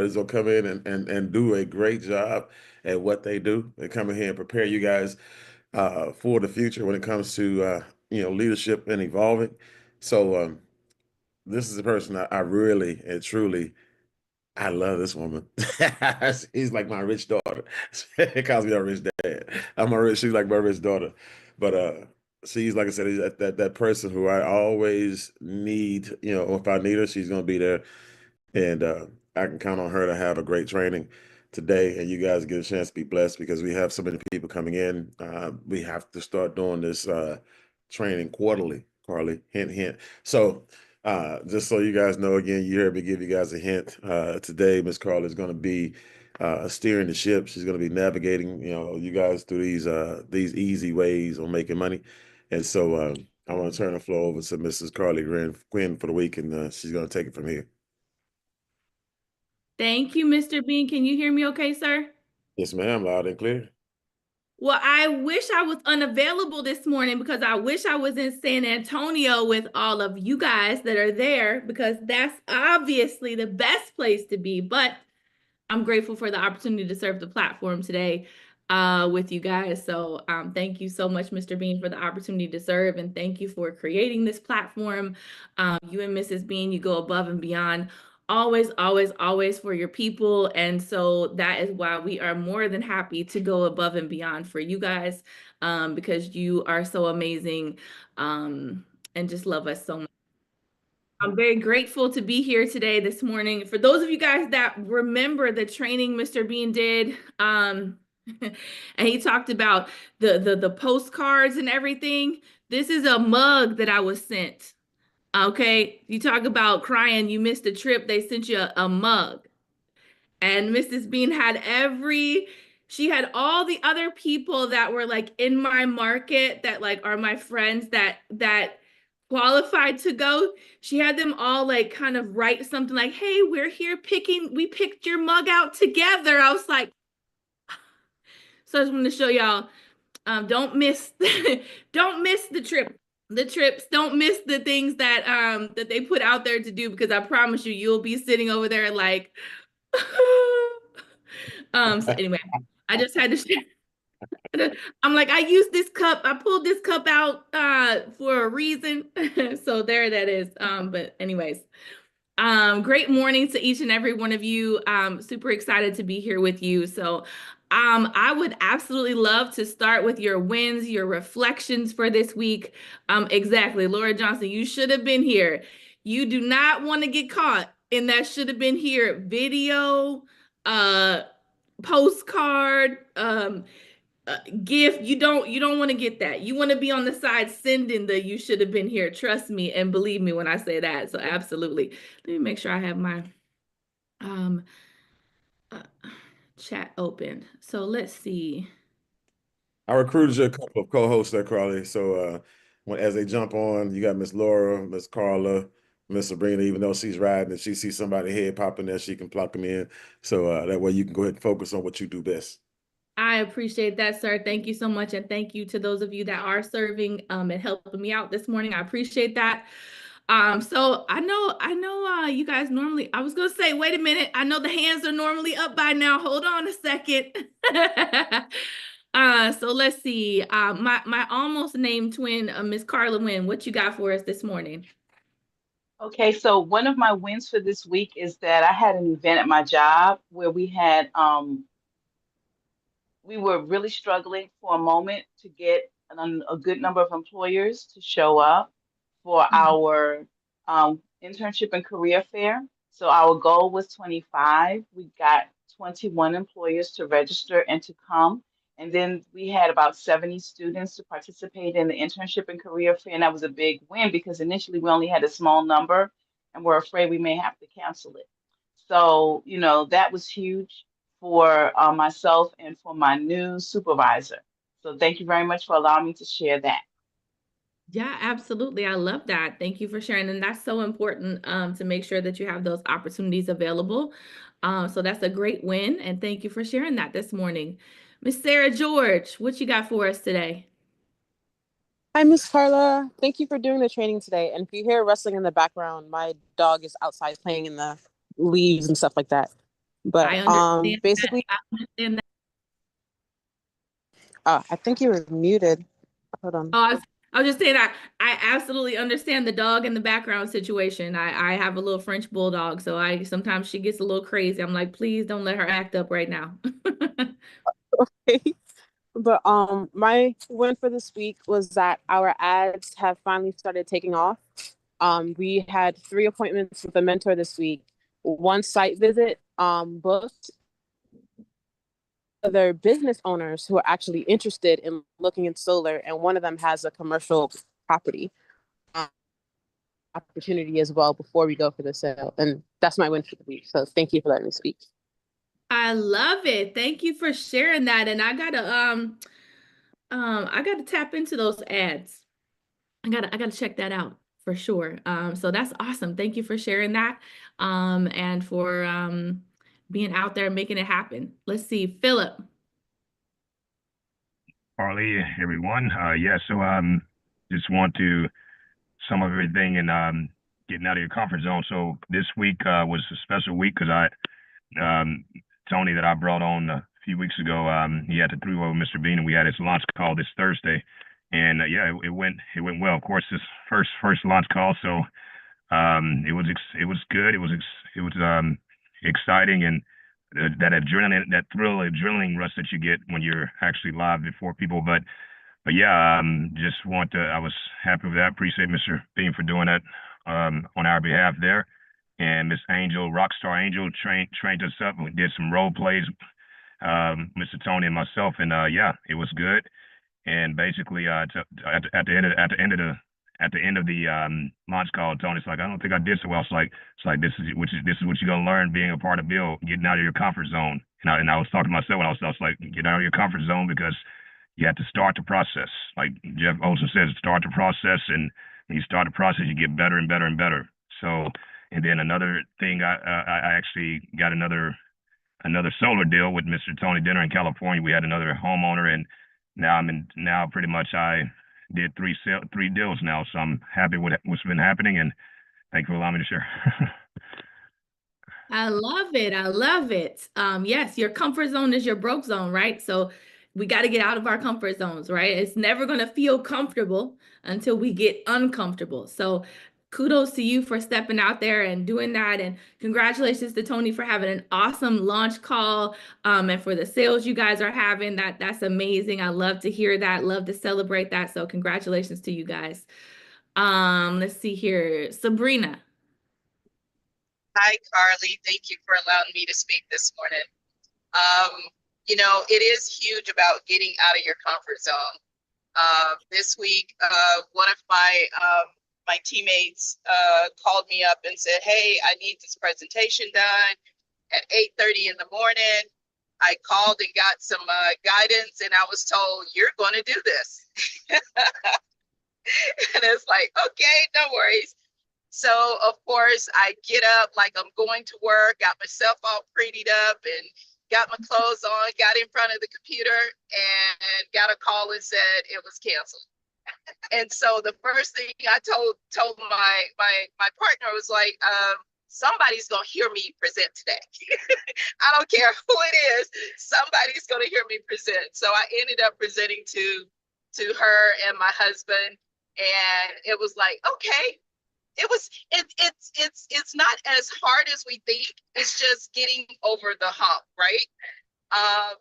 is gonna come in and do a great job at what they do. They come in here and prepare you guys for the future when it comes to leadership and evolving. So this is a person I really and truly I love this woman. She's like my rich daughter. It calls me a rich dad. She's like my rich daughter. But she's like I said, that person who I always need, if I need her, she's gonna be there. And I can count on her to have a great training today. And you guys get a chance to be blessed because we have so many people coming in. We have to start doing this training quarterly, Carly. Hint, hint. So just so you guys know, again, you heard me give you guys a hint. Today, Miss Carly is going to be steering the ship. She's going to be navigating, you guys through these easy ways on making money. And so I want to turn the floor over to Mrs. Carly Quinn for the week, and she's going to take it from here. Thank you, Mr. Bean. Can you hear me okay, sir? Yes, ma'am, loud and clear. Well, I wish I was unavailable this morning because I wish I was in San Antonio with all of you guys that are there because that's obviously the best place to be. But I'm grateful for the opportunity to serve the platform today with you guys. So thank you so much, Mr. Bean, for the opportunity to serve. And thank you for creating this platform. You and Mrs. Bean, you go above and beyond always, always, always for your people. And so that is why we are more than happy to go above and beyond for you guys because you are so amazing and just love us so much. I'm very grateful to be here today, this morning. For those of you guys that remember the training Mr. Bean did, and he talked about the postcards and everything. This is a mug that I was sent. Okay, you talk about crying, you missed a trip. They sent you a mug, and Mrs. Bean had she had all the other people that were like in my market that like are my friends that qualified to go. She had them all like kind of write something like, "Hey, we picked your mug out together." I was like, so I just want to show y'all, don't miss, don't miss the trips. Don't miss the things that they put out there to do because I promise you, you'll be sitting over there like. So anyway, I just had to share. I'm like, I used this cup. I pulled this cup out for a reason. So there that is. But anyways, great morning to each and every one of you. Super excited to be here with you. So I would absolutely love to start with your wins, your reflections for this week. Exactly, Laura Johnson, you should have been here. You do not want to get caught in that should have been here video, uh, postcard, gift. You don't want to get that. You want to be on the side sending the you should have been here. Trust me and believe me when I say that. So absolutely. Let me make sure I have my um uh, chat open. So let's see. I recruited you a couple of co-hosts there, Carly. So as they jump on, you got Miss Laura, Miss Carla, Miss Sabrina. Even though she's riding, if she sees somebody head popping there, she can pluck them in. So that way you can go ahead and focus on what you do best. I appreciate that, sir. Thank you so much. And thank you to those of you that are serving and helping me out this morning. I appreciate that. So I know you guys normally, I was gonna say, wait a minute. I know the hands are normally up by now. Hold on a second. So let's see. My almost named twin, Miss Carla Wynn, what you got for us this morning? Okay, so one of my wins for this week is that I had an event at my job where we were really struggling for a moment to get a good number of employers to show up for our internship and career fair. So our goal was 25. We got 21 employers to register and to come. And then we had about 70 students to participate in the internship and career fair. And that was a big win because initially we only had a small number and we're afraid we may have to cancel it. So, that was huge for myself and for my new supervisor. So thank you very much for allowing me to share that. Yeah, absolutely. I love that. Thank you for sharing. And that's so important to make sure that you have those opportunities available. So that's a great win. And thank you for sharing that this morning. Miss Sarah George, what you got for us today? Hi, Miss Carla. Thank you for doing the training today. And if you hear rustling in the background, my dog is outside playing in the leaves and stuff like that. But I understand that. basically, I understand that. I think you were muted. Hold on. Oh, I was just saying I absolutely understand the dog in the background situation. I have a little French bulldog, so I sometimes she gets a little crazy. I'm like, please don't let her act up right now. But my win for this week was that our ads have finally started taking off. We had 3 appointments with a mentor this week, 1 site visit booked. Other business owners who are actually interested in looking in solar, and one of them has a commercial property opportunity as well before we go for the sale. And that's my win for the week. So thank you for letting me speak. I love it. Thank you for sharing that. And I gotta tap into those ads. I gotta check that out for sure. So that's awesome. Thank you for sharing that. And for being out there and making it happen. Let's see, Philip. Carly, everyone. So just want to sum up everything and getting out of your comfort zone. So this week was a special week because Tony that I brought on a few weeks ago, he had to throw over Mr. Bean, and we had his launch call this Thursday, and it went well. Of course, this first launch call, so it was good. It was exciting, and that adrenaline rush that you get when you're actually live before people. But yeah, I was happy with that. Appreciate Mr. Bean for doing that on our behalf there. And Miss Angel, Rockstar Angel, trained us up. We did some role plays, Mr. Tony and myself, and it was good. And basically, at the end of the launch call, Tony's like, I don't think I did so well. It's like this is what you're gonna learn being a part of Build, getting out of your comfort zone. And I was talking to myself when I was like, get out of your comfort zone, because you have to start the process. Like Jeff Olson says, start the process, and when you start the process, you get better and better and better. So, and then another thing, I actually got another solar deal with Mr. Tony Dinner in California. We had another homeowner, and now pretty much I did 3 deals now. So I'm happy with what's been happening, and thank you for allowing me to share. I love it. I love it. Yes, your comfort zone is your broke zone, right? So we got to get out of our comfort zones, right? It's never going to feel comfortable until we get uncomfortable. So kudos to you for stepping out there and doing that. And congratulations to Tony for having an awesome launch call, and for the sales you guys are having. That's amazing. I love to hear that. Love to celebrate that. So congratulations to you guys. Let's see here. Sabrina. Hi, Carly. Thank you for allowing me to speak this morning. It is huge about getting out of your comfort zone. This week, one of my teammates called me up and said, "Hey, I need this presentation done at 8:30 in the morning." I called and got some guidance, and I was told, "You're going to do this." And it's like, okay, no worries. So, of course, I get up like I'm going to work, got myself all prettied up and got my clothes on, got in front of the computer, and got a call and said it was canceled. And so the first thing I told my partner was like, somebody's going to hear me present today. I don't care who it is, somebody's going to hear me present. So I ended up presenting to her and my husband, and it was like, okay. It's not as hard as we think. It's just getting over the hump, right?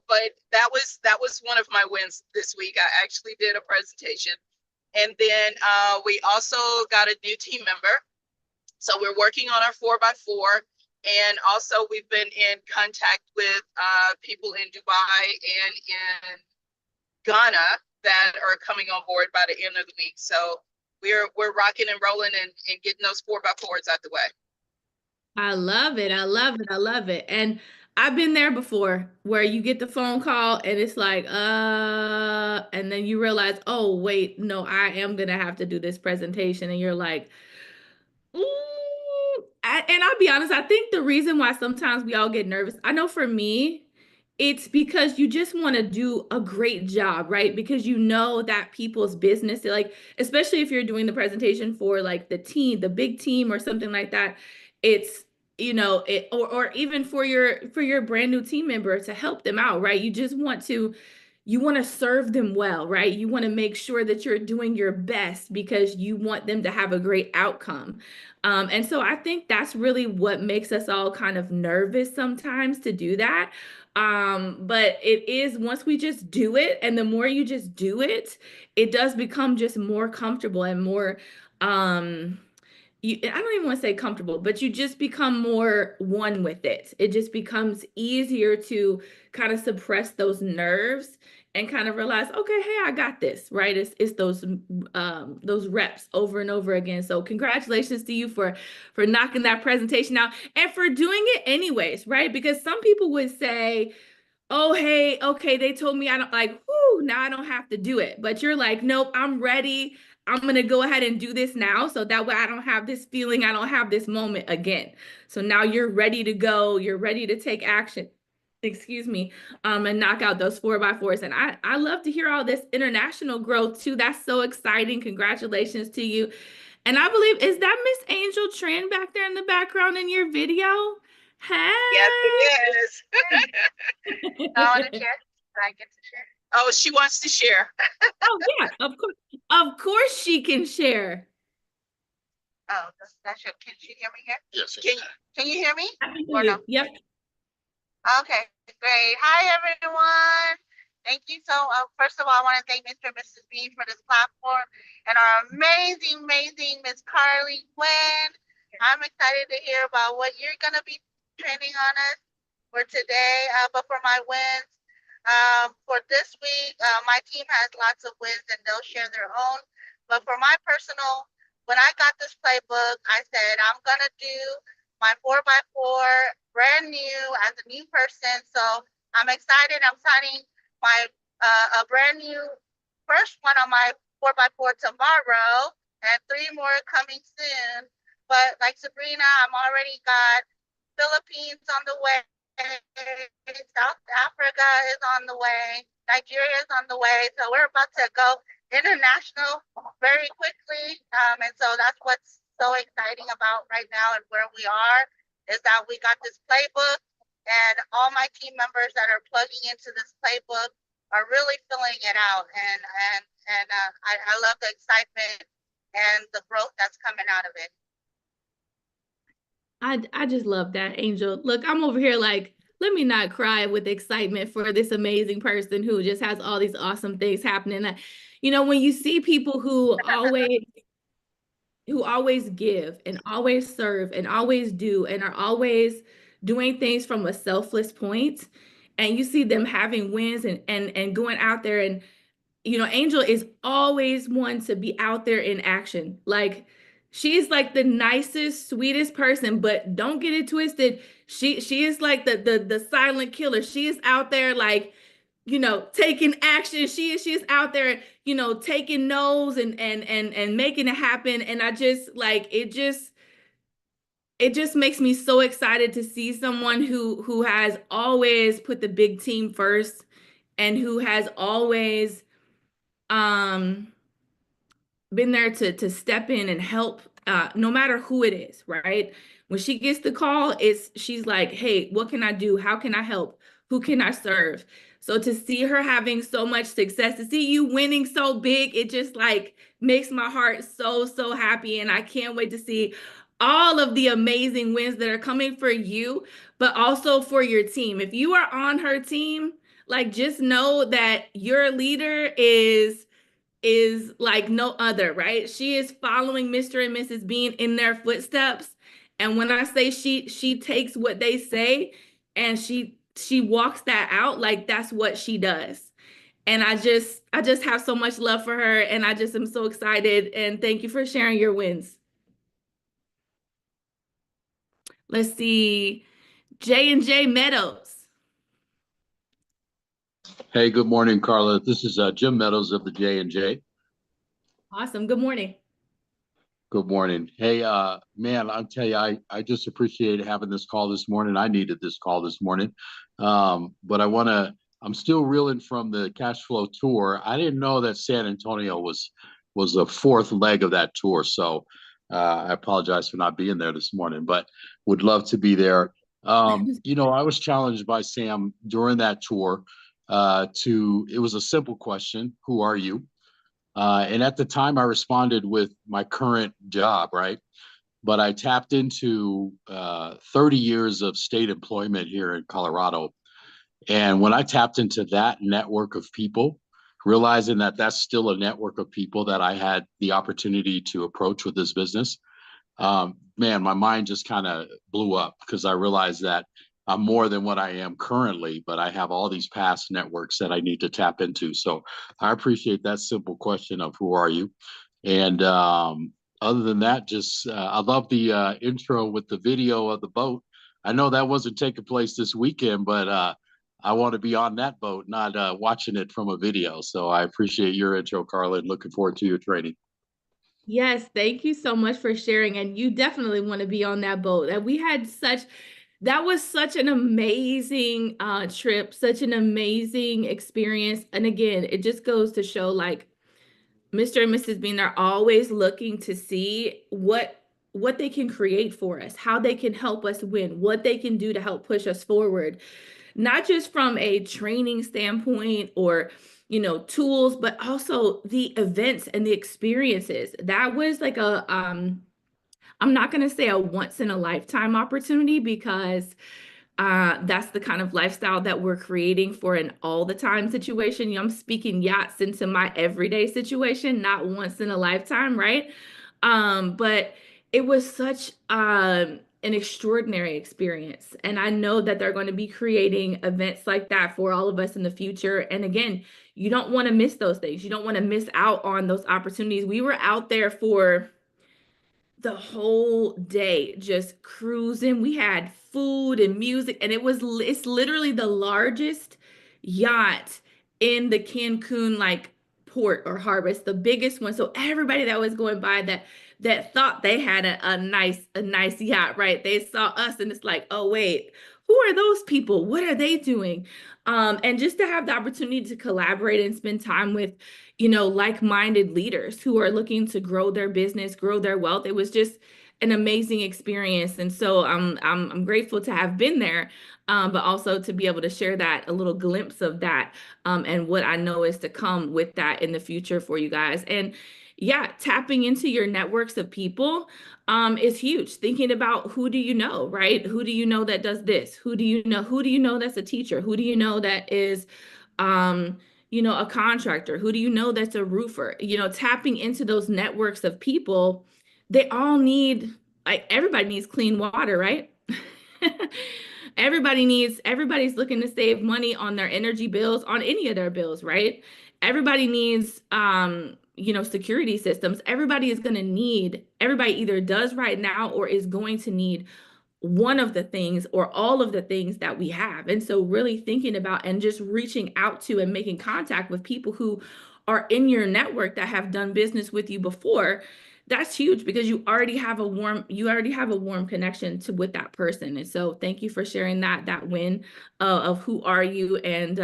But that was one of my wins this week. I actually did a presentation, and then we also got a new team member. So we're working on our 4x4, and also we've been in contact with people in Dubai and in Ghana that are coming on board by the end of the week. So we're rocking and rolling and getting those 4x4s out the way. I love it. I love it. I love it. And I've been there before where you get the phone call and it's like, and then you realize, oh, wait, no, I am going to have to do this presentation. And you're like, and I'll be honest, I think the reason why sometimes we all get nervous, I know for me, it's because you just want to do a great job, right? Because you know that people's business, like, especially if you're doing the presentation for like the team, the big team or something like that, it's you know, or even for your brand new team member to help them out, right? You want to serve them well, right? You want to make sure that you're doing your best because you want them to have a great outcome. And so I think that's really what makes us all kind of nervous sometimes to do that. But it is, once we just do it, and the more you just do it, it does become just more comfortable and more, I don't even want to say comfortable, but you just become more one with it. It just becomes easier to kind of suppress those nerves and kind of realize, okay, hey, I got this, right? It's those reps over and over again. So congratulations to you for knocking that presentation out and for doing it anyways, right? Because some people would say, oh, hey, okay, they told me I don't, like, whoo, now I don't have to do it. But you're like, nope, I'm ready. I'm going to go ahead and do this now. So that way I don't have this feeling, I don't have this moment again. So now you're ready to go. You're ready to take action, excuse me, and knock out those 4x4s. And I love to hear all this international growth too. That's so exciting. Congratulations to you. And I believe, is that Miss Angel Tran back there in the background in your video? Hey. Yes, it is. I want to share. I get to share. Oh, she wants to share. Oh yeah, of course she can share. Oh, that's your. Can you hear me here? Yes. Can you hear me? I can Or hear no? you. Yep. Okay, great. Hi, everyone. Thank you. So, first of all, I want to thank Mr. and Mrs. B for this platform and our amazing Miss Carly Gwen. I'm excited to hear about what you're going to be training on us for today. But for my wins, for this week, my team has lots of wins and they'll share their own. But for my personal, when I got this playbook, I said, I'm going to do my 4x4 brand new as a new person. So I'm excited. I'm signing my a brand new first one on my 4x4 tomorrow and 3 more coming soon. But like Sabrina, I'm already got Philippines on the way, South Africa is on the way, Nigeria is on the way. So we're about to go international very quickly. And so that's what's so exciting about right now and where we are is that we got this playbook and all my team members that are plugging into this playbook are really filling it out. And I love the excitement and the growth that's coming out of it. I just love that, Angel. Look, I'm over here like, let me not cry with excitement for this amazing person who just has all these awesome things happening. You know, when you see people who always give and always serve and always do and are always doing things from a selfless point, and you see them having wins and going out there, and you know, Angel is always one to be out there in action. Like, she's like the nicest, sweetest person, but don't get it twisted. She is like the silent killer. She is out there, like, you know, taking action. She is out there, you know, taking no's and making it happen. And I just like, it just makes me so excited to see someone who has always put the big team first and who has always been there to step in and help, no matter who it is, right? When she gets the call, she's like, hey, what can I do? How can I help? Who can I serve? So to see her having so much success, to see you winning so big, it just like makes my heart so happy. And I can't wait to see all of the amazing wins that are coming for you, but also for your team. If you are on her team, like, just know that your leader is like no other, right? She is following Mr. and Mrs. Bean in their footsteps. And when I say she takes what they say and she walks that out, like, that's what she does. And I just have so much love for her, and I just am so excited, and thank you for sharing your wins. Let's see, J&J Meadows. Hey, good morning, Carla. This is Jim Meadows of the J&J. Awesome. Good morning. Good morning. Hey, man, I'll tell you, I just appreciate having this call this morning. I needed this call this morning. But I'm still reeling from the cash flow tour. I didn't know that San Antonio was a fourth leg of that tour. So I apologize for not being there this morning, but would love to be there. You know, I was challenged by Sam during that tour it was a simple question, who are you? And at the time I responded with my current job, right? But I tapped into 30 years of state employment here in Colorado. And when I tapped into that network of people, realizing that that's still a network of people that I had the opportunity to approach with this business, man, my mind just kind of blew up because I realized that I'm more than what I am currently, but I have all these past networks that I need to tap into. So I appreciate that simple question of who are you? And other than that, just I love the intro with the video of the boat. I know that wasn't taking place this weekend, but I want to be on that boat, not watching it from a video. So I appreciate your intro, Carla, and looking forward to your training. Yes, thank you so much for sharing. And you definitely want to be on that boat. And we had that was such an amazing trip, such an amazing experience. And again, it just goes to show like Mr. and Mrs. Bean are always looking to see what they can create for us, how they can help us win, what they can do to help push us forward, not just from a training standpoint or tools, but also the events and the experiences. That was like I'm not going to say a once in a lifetime opportunity because that's the kind of lifestyle that we're creating for an all the time situation. I'm speaking yachts into my everyday situation, not once in a lifetime, right? But it was such an extraordinary experience. And I know that they're going to be creating events like that for all of us in the future. And again, you don't want to miss those things. You don't want to miss out on those opportunities. We were out there for the whole day just cruising. We had food and music, and it's literally the largest yacht in the Cancun like port or harbor. It's the biggest one. So everybody that was going by that thought they had a nice yacht, right? They saw us and it's like, oh wait, who are those people? What are they doing? And just to have the opportunity to collaborate and spend time with like-minded leaders who are looking to grow their business, grow their wealth. It was just an amazing experience. And so I'm grateful to have been there, but also to be able to share a little glimpse of that, and what I know is to come with that in the future for you guys. And yeah, tapping into your networks of people is huge. Thinking about who do you know, right? Who do you know that does this? Who do you know that's a teacher? Who do you know that is a contractor? Who do you know that's a roofer? Tapping into those networks of people, they all need, like, everybody needs clean water, right? Everybody's looking to save money on their energy bills, on any of their bills, right? Everybody needs, security systems. Everybody either does right now or is going to need one of the things or all of the things that we have. And so really thinking about and just reaching out to and making contact with people who are in your network that have done business with you before, that's huge because you already have a warm connection with that person. And so thank you for sharing that win of who are you, and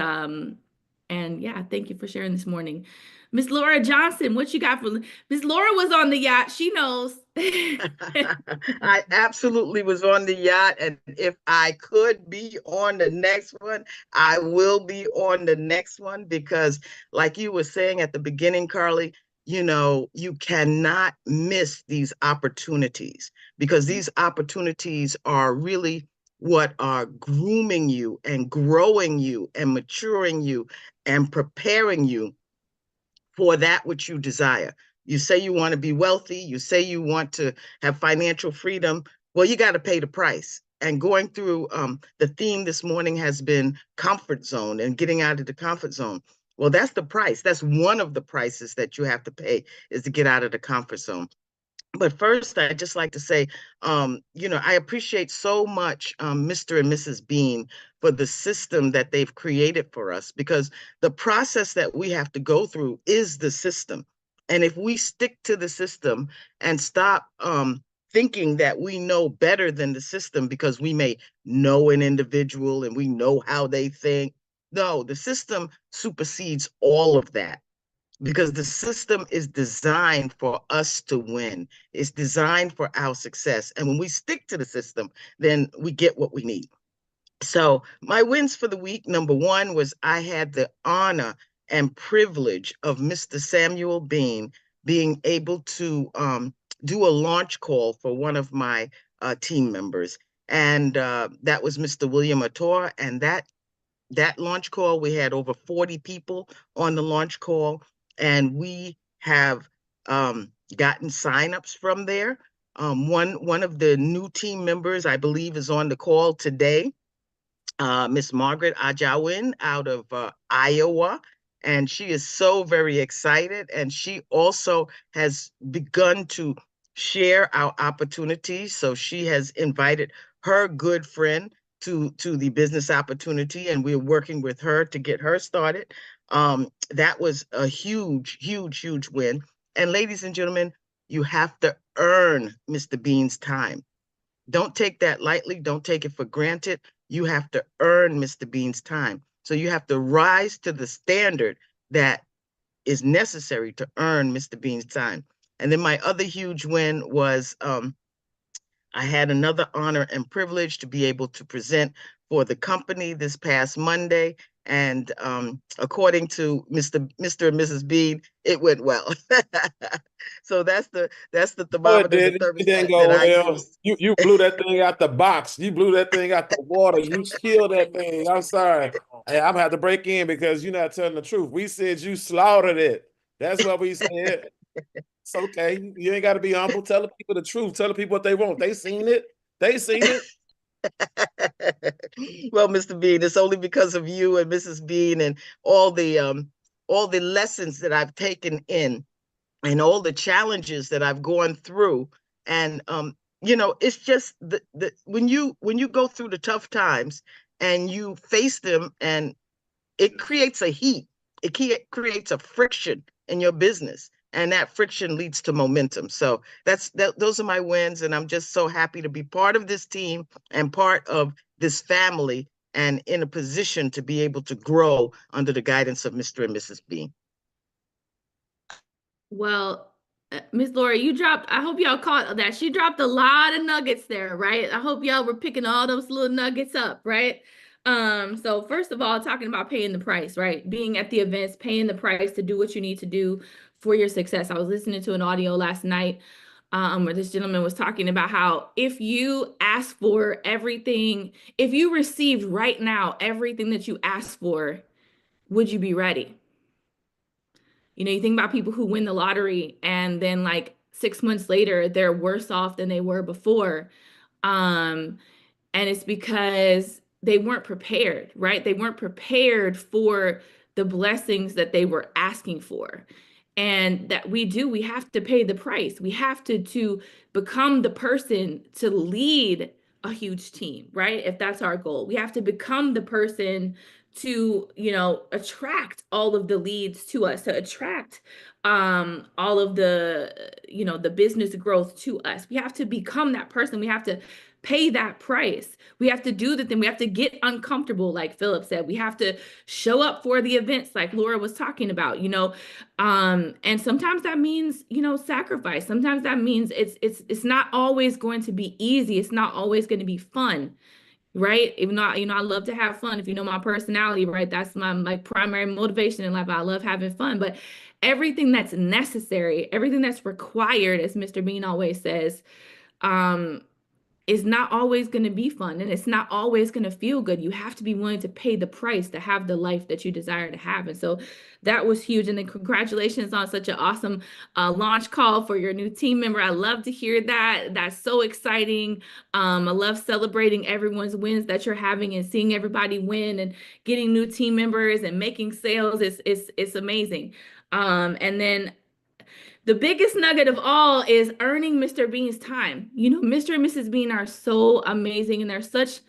yeah, thank you for sharing this morning. Miss Laura Johnson, what you got for Miss Laura? Was on the yacht. She knows. I absolutely was on the yacht, and if I could be on the next one, I will be on the next one, because like you were saying at the beginning, Carly, you cannot miss these opportunities, because these opportunities are really what are grooming you and growing you and maturing you and preparing you for that which you desire. You say you want to be wealthy, you say you want to have financial freedom. Well, you got to pay the price. And going through the theme this morning has been comfort zone and getting out of the comfort zone. Well, that's the price. That's one of the prices that you have to pay, is to get out of the comfort zone. But first, I'd just like to say, I appreciate so much Mr. and Mrs. Bean for the system that they've created for us, because the process that we have to go through is the system. And if we stick to the system and stop thinking that we know better than the system because we may know an individual and we know how they think, no, the system supersedes all of that. because the system is designed for us to win. It's designed for our success. And when we stick to the system, then we get what we need. So my wins for the week, number one was I had the honor and privilege of Mr. Samuel Bean being able to do a launch call for one of my team members. And that was Mr. William Ator. And that launch call, we had over 40 people on the launch call, and we have gotten signups from there. One of the new team members, I believe, is on the call today. Miss Margaret Ajawin out of Iowa, and she is so very excited. And she also has begun to share our opportunities. So she has invited her good friend to the business opportunity, and we're working with her to get her started. That was a huge, huge, huge win. And ladies and gentlemen, you have to earn Mr. Bean's time. Don't take that lightly. Don't take it for granted. You have to earn Mr. Bean's time. So you have to rise to the standard that is necessary to earn Mr. Bean's time. And then my other huge win was I had another honor and privilege to be able to present for the company this past Monday. And according to Mr. and Mrs. Bean, it went well. So that's the thermometer. It didn't go well. You blew that thing out the box. You blew that thing out the water. You killed that thing. I'm sorry. Hey, I'm gonna have to break in because you're not telling the truth. We said you slaughtered it. That's what we said. It's okay. You ain't got to be humble. Tell the people the truth. Tell the people what they want. They seen it. They seen it. Well, Mr. Bean, it's only because of you and Mrs. Bean and all the lessons that I've taken in and all the challenges that I've gone through. And you know, it's just when you go through the tough times and you face them, and it creates a heat. It creates a friction in your business. And that friction leads to momentum. So those are my wins. And I'm just so happy to be part of this team and part of this family and in a position to be able to grow under the guidance of Mr. and Mrs. Bean. Well, Miss Laura, I hope y'all caught that. She dropped a lot of nuggets there, right? I hope y'all were picking all those little nuggets up, right? So first of all, talking about paying the price, right? Being at the events, paying the price to do what you need to do for your success. I was listening to an audio last night where this gentleman was talking about how if you ask for everything, if you received right now everything that you asked for, would you be ready? You know, you think about people who win the lottery and then like 6 months later, they're worse off than they were before. And it's because they weren't prepared, right? They weren't prepared for the blessings that they were asking for. And that we have to pay the price. We have to become the person to lead a huge team, right? If that's our goal, we have to become the person to, you know, attract all of the leads to us, to attract all of the, you know, the business growth to us. We have to become that person. We have to pay that price. We have to do the thing. We have to get uncomfortable, like Philip said. We have to show up for the events, like Laura was talking about, you know. And sometimes that means, you know, sacrifice. Sometimes that means it's not always going to be easy. It's not always going to be fun, right? Even though, you know, I love to have fun. If you know my personality, right? That's my primary motivation in life. I love having fun, but everything that's necessary, everything that's required, as Mr. Bean always says, is not always going to be fun, and it's not always going to feel good. You have to be willing to pay the price to have the life that you desire to have. And so that was huge. And then congratulations on such an awesome launch call for your new team member. I love to hear that. That's so exciting. I love celebrating everyone's wins that you're having and seeing everybody win and getting new team members and making sales. It's amazing. And then the biggest nugget of all is earning Mr. Bean's time. You know, Mr. and Mrs. Bean are so amazing, and they're such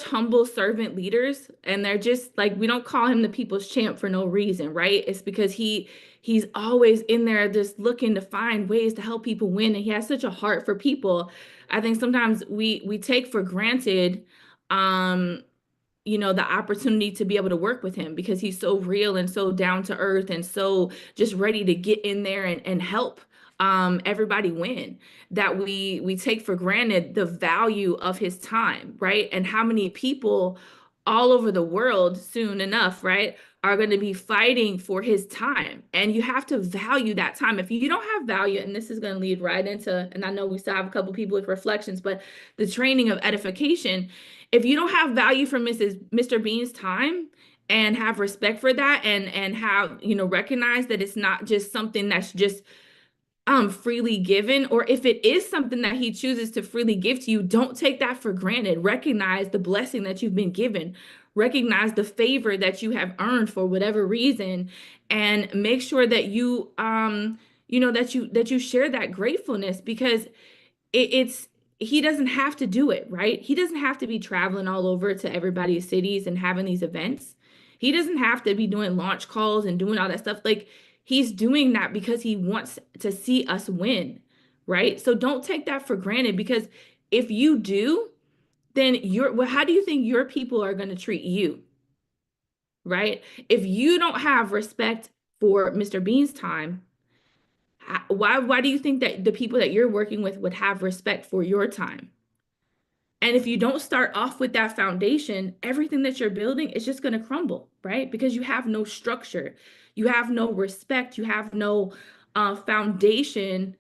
humble servant leaders, and they're just like, we don't call him the people's champ for no reason, right? It's because he's always in there just looking to find ways to help people win, and he has such a heart for people. I think sometimes we take for granted you know, the opportunity to be able to work with him because he's so real and so down to earth and so just ready to get in there and help everybody win, that we take for granted the value of his time, right? And how many people all over the world soon enough, right, are going to be fighting for his time. And you have to value that time. If you don't have value, and this is going to lead right into, and I know we still have a couple people with reflections, but the training of edification, if you don't have value for Mr. Bean's time and have respect for that and have, you know, recognize that it's not just something that's just freely given, or if it is something that he chooses to freely give to you, don't take that for granted. Recognize the blessing that you've been given. Recognize the favor that you have earned for whatever reason, and make sure that you you know, that you share that gratefulness, because it's he doesn't have to do it, right? He doesn't have to be traveling all over to everybody's cities and having these events. He doesn't have to be doing launch calls and doing all that stuff. Like, he's doing that because he wants to see us win, right? So don't take that for granted, because if you do, then how do you think your people are going to treat you, right? If you don't have respect for Mr. Bean's time, why do you think that the people that you're working with would have respect for your time? And if you don't start off with that foundation, everything that you're building is just going to crumble, right? Because you have no structure, you have no respect, you have no foundation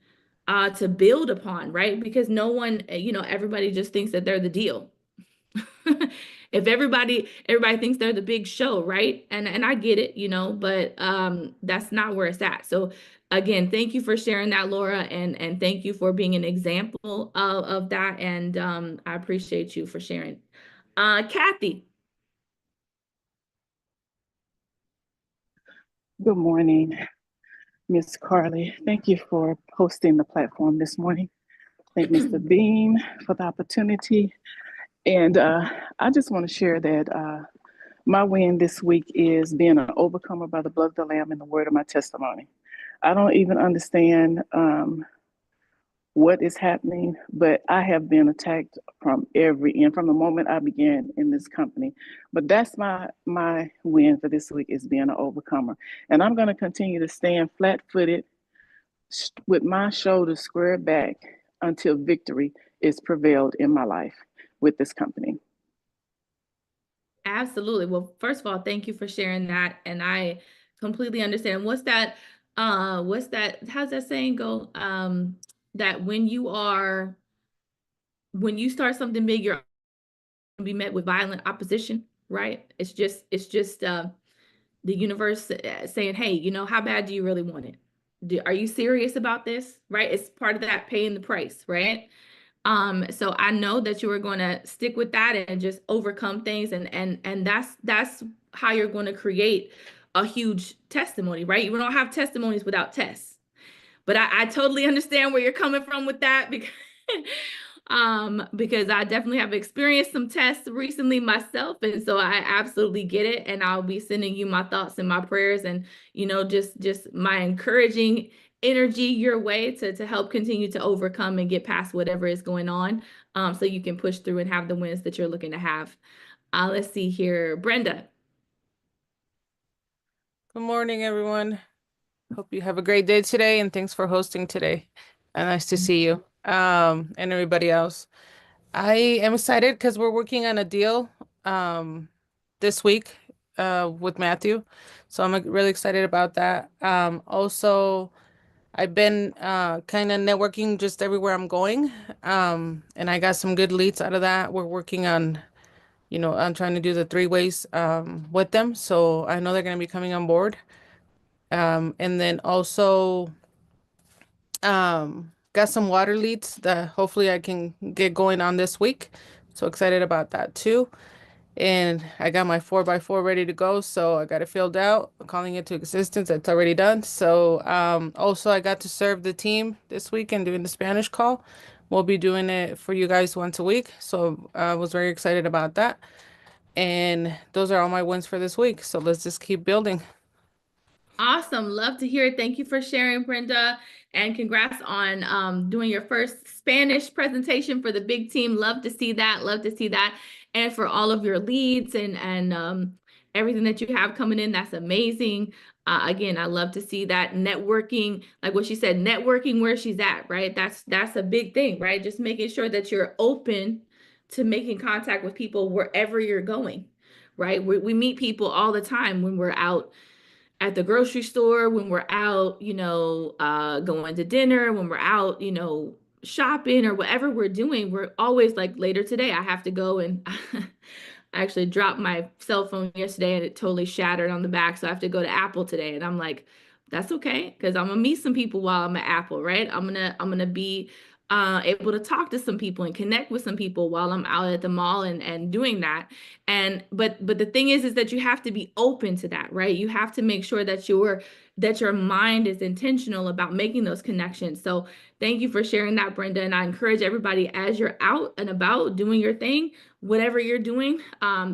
to build upon, right? Because no one, you know, everybody just thinks that they're the deal. If everybody thinks they're the big show, right? And I get it, you know, but that's not where it's at. So again, thank you for sharing that, Laura, and thank you for being an example of that. And I appreciate you for sharing. Kathy. Good morning, Ms. Carly. Thank you for hosting the platform this morning. Thank Mr. Bean for the opportunity. And I just want to share that my win this week is being an overcomer by the blood of the Lamb and the word of my testimony. I don't even understand what is happening, but I have been attacked from every end from the moment I began in this company. But that's my win for this week, is being an overcomer. And I'm going to continue to stand flat-footed with my shoulders squared back until victory is prevailed in my life with this company. Absolutely. Well, first of all, thank you for sharing that. And I completely understand. How's that saying go? That when you start something big, you're going to be met with violent opposition, right? It's just the universe saying, hey, you know, how bad do you really want it? Are you serious about this? Right? It's part of that paying the price, right? So I know that you are going to stick with that and just overcome things, and that's how you're going to create a huge testimony, right? You don't have testimonies without tests. But I totally understand where you're coming from with that, because I definitely have experienced some tests recently myself, and so I absolutely get it. And I'll be sending you my thoughts and my prayers, and you know, just my encouraging energy your way to help continue to overcome and get past whatever is going on, so you can push through and have the wins that you're looking to have. Let's see here, Brenda. Good morning, everyone. Hope you have a great day today, and thanks for hosting today. Nice to see you and everybody else. I am excited because we're working on a deal this week with Matthew, so I'm really excited about that. Also, I've been kind of networking just everywhere I'm going, and I got some good leads out of that. We're working on, you know, I'm trying to do the 3-ways with them, so I know they're going to be coming on board. And then also got some water leads that hopefully I can get going on this week. So excited about that too. And I got my 4x4 ready to go, so I got it filled out, calling it to existence. It's already done. So also I got to serve the team this week and doing the Spanish call. We'll be doing it for you guys once a week, so I was very excited about that. And those are all my wins for this week, so let's just keep building. Awesome. Love to hear it. Thank you for sharing, Brenda. And congrats on doing your first Spanish presentation for the big team. Love to see that. Love to see that. and for all of your leads and everything that you have coming in. That's amazing. Again, I love to see that networking, like what she said, networking where she's at, right? That's a big thing, right? Just making sure that you're open to making contact with people wherever you're going, right? We meet people all the time when we're out at the grocery store, when we're out, going to dinner, when we're out, shopping or whatever we're doing. We're always like, later today, I have to go and I actually dropped my cell phone yesterday and it totally shattered on the back. So I have to go to Apple today. And I'm like, that's okay, because I'm gonna meet some people while I'm at Apple, right? I'm gonna be able to talk to some people and connect with some people while I'm out at the mall and doing that. And but the thing is that you have to be open to that, right? You have to make sure that your mind is intentional about making those connections. So thank you for sharing that, Brenda. And I encourage everybody, as you're out and about doing your thing, whatever you're doing,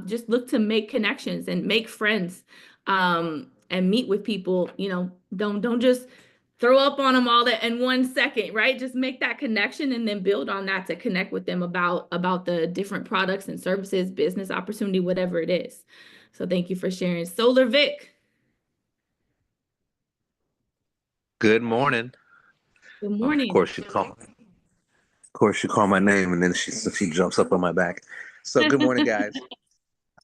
just look to make connections and make friends, and meet with people. Don't just throw up on them all that in 1 second, right? Just make that connection and then build on that to connect with them about the different products and services, business opportunity, whatever it is. So thank you for sharing. Solar Vic. Good morning. Good morning. Of course, you call my name, and then she jumps up on my back. So good morning, guys.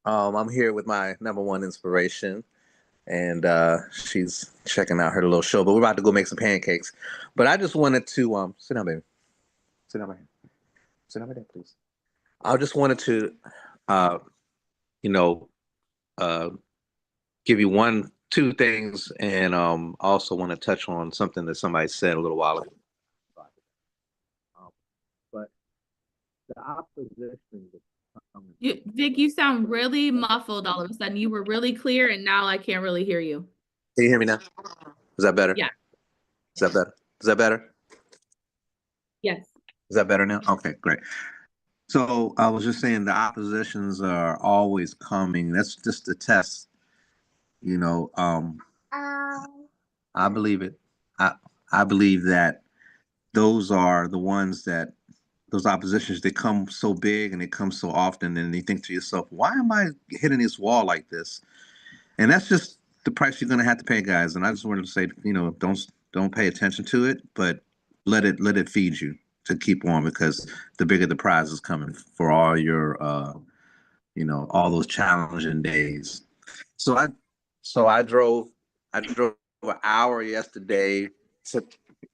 I'm here with my number one inspiration, and she's checking out her little show. But we're about to go make some pancakes. But I just wanted to sit down, baby. Sit down right here. Sit down right there, please. I just wanted to, give you two things, and also want to touch on something that somebody said a little while ago. But the opposition. Vic, you sound really muffled all of a sudden. You were really clear, and now I can't really hear you. Can you hear me now? Is that better? Yeah. Is that better? Is that better? Yes. Is that better now? Okay, great. So I was just saying the oppositions are always coming. That's just a test. I believe it. I believe that those are the ones that those oppositions, they come so big and they come so often, and you think to yourself, why am I hitting this wall like this? And that's just the price you're going to have to pay, guys. And I just wanted to say, don't pay attention to it, but let it feed you to keep on, because the bigger the prize is coming for all your, all those challenging days. So I drove an hour yesterday to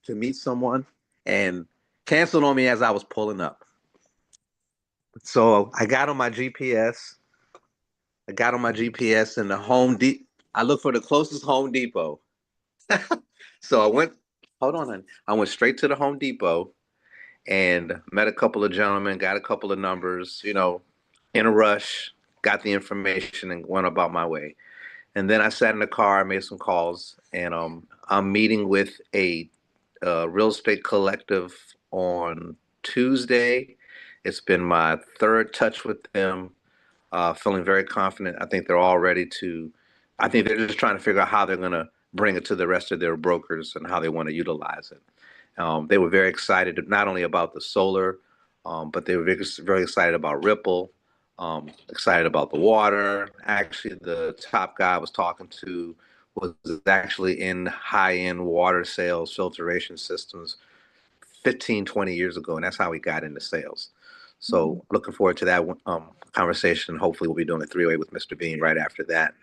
meet someone, and canceled on me as I was pulling up. So I got on my GPS. And the I looked for the closest Home Depot. So I went straight to the Home Depot and met a couple of gentlemen, got a couple of numbers, in a rush, got the information and went about my way. And then I sat in the car, made some calls, and I'm meeting with a real estate collective on Tuesday. It's been my third touch with them. Feeling very confident. I think they're just trying to figure out how they're going to bring it to the rest of their brokers and how they want to utilize it. They were very excited, not only about the solar, but they were very, very excited about Ripple, excited about the water. Actually, the top guy I was talking to was actually in high-end water sales, filtration systems 15, 20 years ago, and that's how we got into sales. So looking forward to that conversation. Hopefully we'll be doing a three-way with Mr. Bean right after that.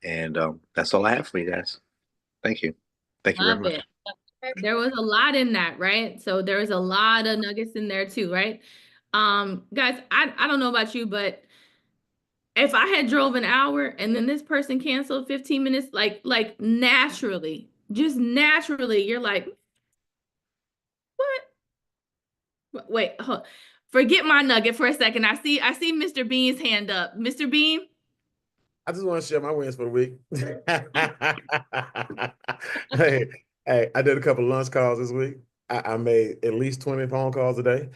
And that's all I have for you guys. Thank you. Thank you very much. There was a lot in that, right? So there was a lot of nuggets in there too, right? Guys, I don't know about you, but if I had drove an hour and then this person canceled 15 minutes, like naturally, just naturally, you're like, what? Wait, forget my nugget for a second. I see Mr. Bean's hand up. Mr. Bean? I just want to share my wins for the week. Hey, I did a couple of lunch calls this week. I made at least 20 phone calls a day,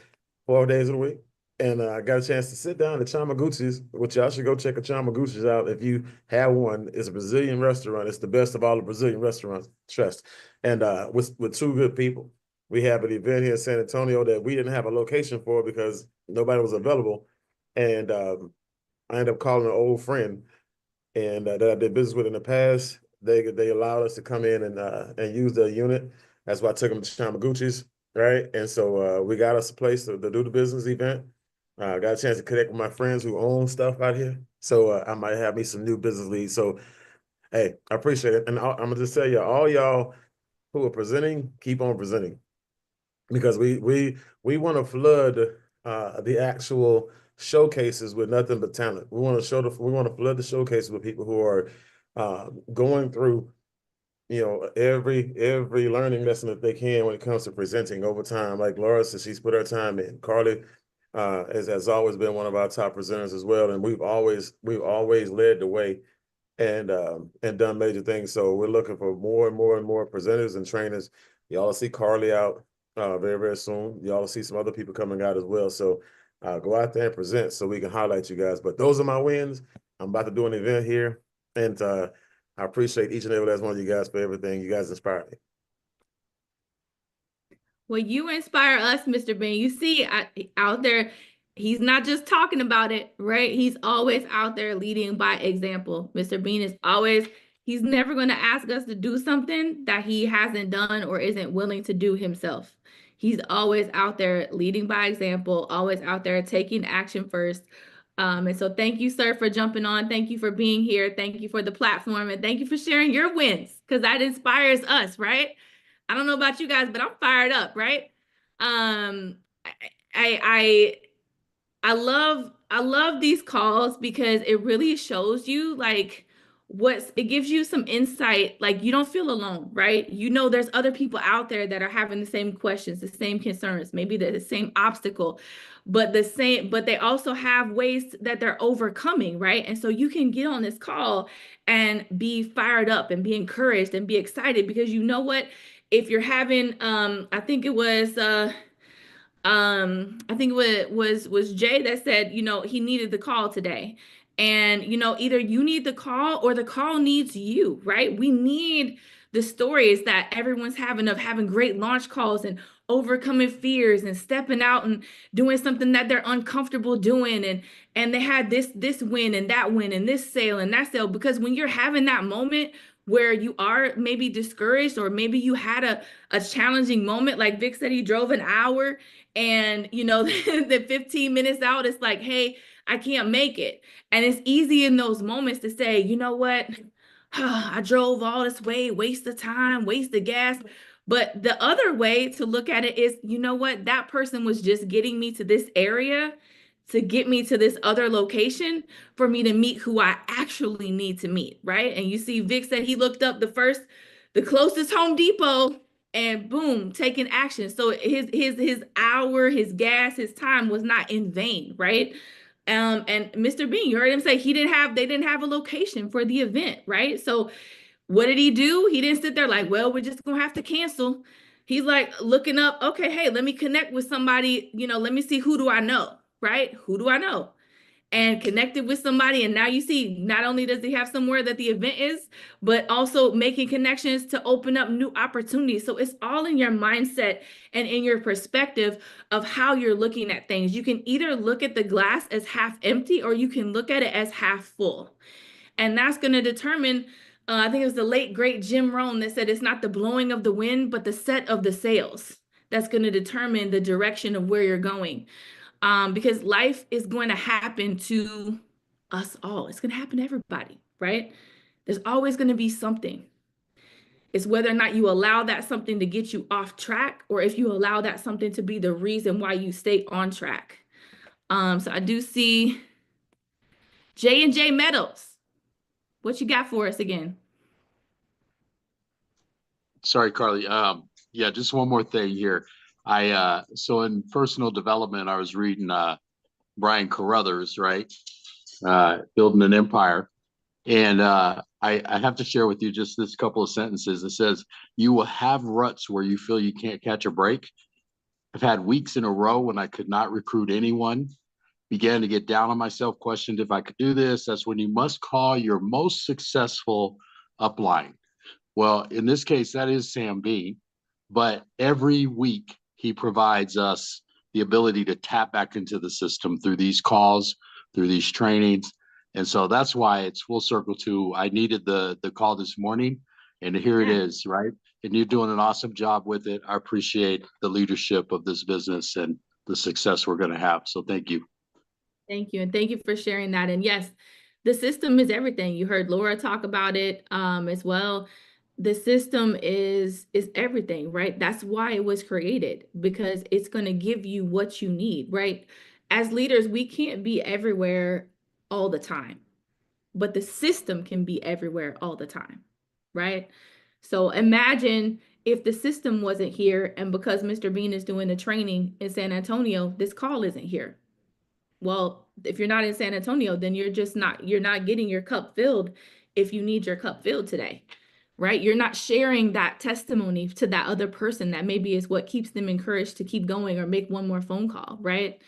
4 days of the week. And I got a chance to sit down at Chamaguchi's, which y'all should go check a Chamaguchi's out if you have one. It's a Brazilian restaurant. It's the best of all the Brazilian restaurants, trust. And with two good people. We have an event here in San Antonio that we didn't have a location for because nobody was available. And I ended up calling an old friend and that I did business with in the past. They allowed us to come in and use their unit. That's why I took them to Tamaguchi's, right? And so we got us a place to do the business event. I got a chance to connect with my friends who own stuff out here. So I might have me some new business leads. So hey, I appreciate it. And I'm gonna just tell you, all y'all who are presenting, keep on presenting. Because we want to flood the actual showcases with nothing but talent. We want to flood the showcases with people who are going through, every learning lesson that they can when it comes to presenting over time. Like Laura says, she's put her time in. Carly has always been one of our top presenters as well, and we've always led the way and done major things. So we're looking for more and more and more presenters and trainers. Y'all will see Carly out very, very soon. Y'all will see some other people coming out as well. So go out there and present so we can highlight you guys. But those are my wins. I'm about to do an event here, and I appreciate each and every last one of you guys for everything. You guys inspire me. Well, you inspire us, Mr. Bean. You see out there, he's not just talking about it, right? He's always out there leading by example. Mr. Bean is always, he's never going to ask us to do something that he hasn't done or isn't willing to do himself. He's always out there leading by example, always out there taking action first. And so thank you, sir, for jumping on. Thank you for being here. Thank you for the platform. And thank you for sharing your wins, because that inspires us, right? I don't know about you guys, but I'm fired up, right? I love these calls because it really shows you like it gives you some insight. Like, you don't feel alone, right? You know, there's other people out there that are having the same questions, the same concerns, maybe the same obstacle, but they also have ways that they're overcoming, right? And so you can get on this call and be fired up and be encouraged and be excited, because you know what? If you're having, I think it was Jay that said, he needed the call today. And, either you need the call or the call needs you, right? We need the stories that everyone's having of having great launch calls and overcoming fears and stepping out and doing something that they're uncomfortable doing. And they had this win and that win and this sale and that sale, because when you're having that moment where you are maybe discouraged, or maybe you had a challenging moment, like Vic said, he drove an hour and, the 15 minutes out, it's like, hey, I can't make it. And it's easy in those moments to say, you know what? I drove all this way, waste of time, waste of gas. But the other way to look at it is, you know what? That person was just getting me to this area to get me to this other location for me to meet who I actually need to meet, right? And you see Vic said he looked up the closest Home Depot, and boom, taking action. So his hour, his gas, his time was not in vain, right? And Mr. Bean, you heard him say they didn't have a location for the event, right? So what did he do? He didn't sit there like, well, we're just gonna have to cancel. He's like looking up, okay, hey, let me connect with somebody, let me see, who do I know, right? Who do I know? And connected with somebody. And now you see, not only does he have somewhere that the event is, but also making connections to open up new opportunities. So it's all in your mindset and in your perspective of how you're looking at things. You can either look at the glass as half empty, or you can look at it as half full. And that's going to determine, I think it was the late, great Jim Rohn that said, it's not the blowing of the wind, but the set of the sails that's going to determine the direction of where you're going. Because life is going to happen to us all. It's going to happen to everybody, right? There's always going to be something. It's whether or not you allow that something to get you off track, or if you allow that something to be the reason why you stay on track. So I do see J&J Meadows. What you got for us again? Sorry, Carly. Yeah, just one more thing here. So in personal development, I was reading Brian Carruthers, right? Building an Empire. And I have to share with you just this couple of sentences. It says, you will have ruts where you feel you can't catch a break. I've had weeks in a row when I could not recruit anyone, began to get down on myself, questioned if I could do this. That's when you must call your most successful upline. Well, in this case, that is Sam B. But every week he provides us the ability to tap back into the system through these calls, through these trainings, And so that's why it's full circle to, I needed the call this morning, and here it is, right? And you're doing an awesome job with it. I appreciate the leadership of this business and the success we're going to have. So thank you. Thank you. And thank you for sharing that. And yes, the system is everything. You heard Laura talk about it as well. The system is everything, right? That's why it was created, because it's going to give you what you need, right? As leaders, we can't be everywhere all the time, but the system can be everywhere all the time, right? So imagine if the system wasn't here, and because Mr. Bean is doing the training in San Antonio, this call isn't here. Well, if you're not in San Antonio, then you're not getting your cup filled if you need your cup filled today, right? You're not sharing that testimony to that other person that maybe is what keeps them encouraged to keep going or make one more phone call, right?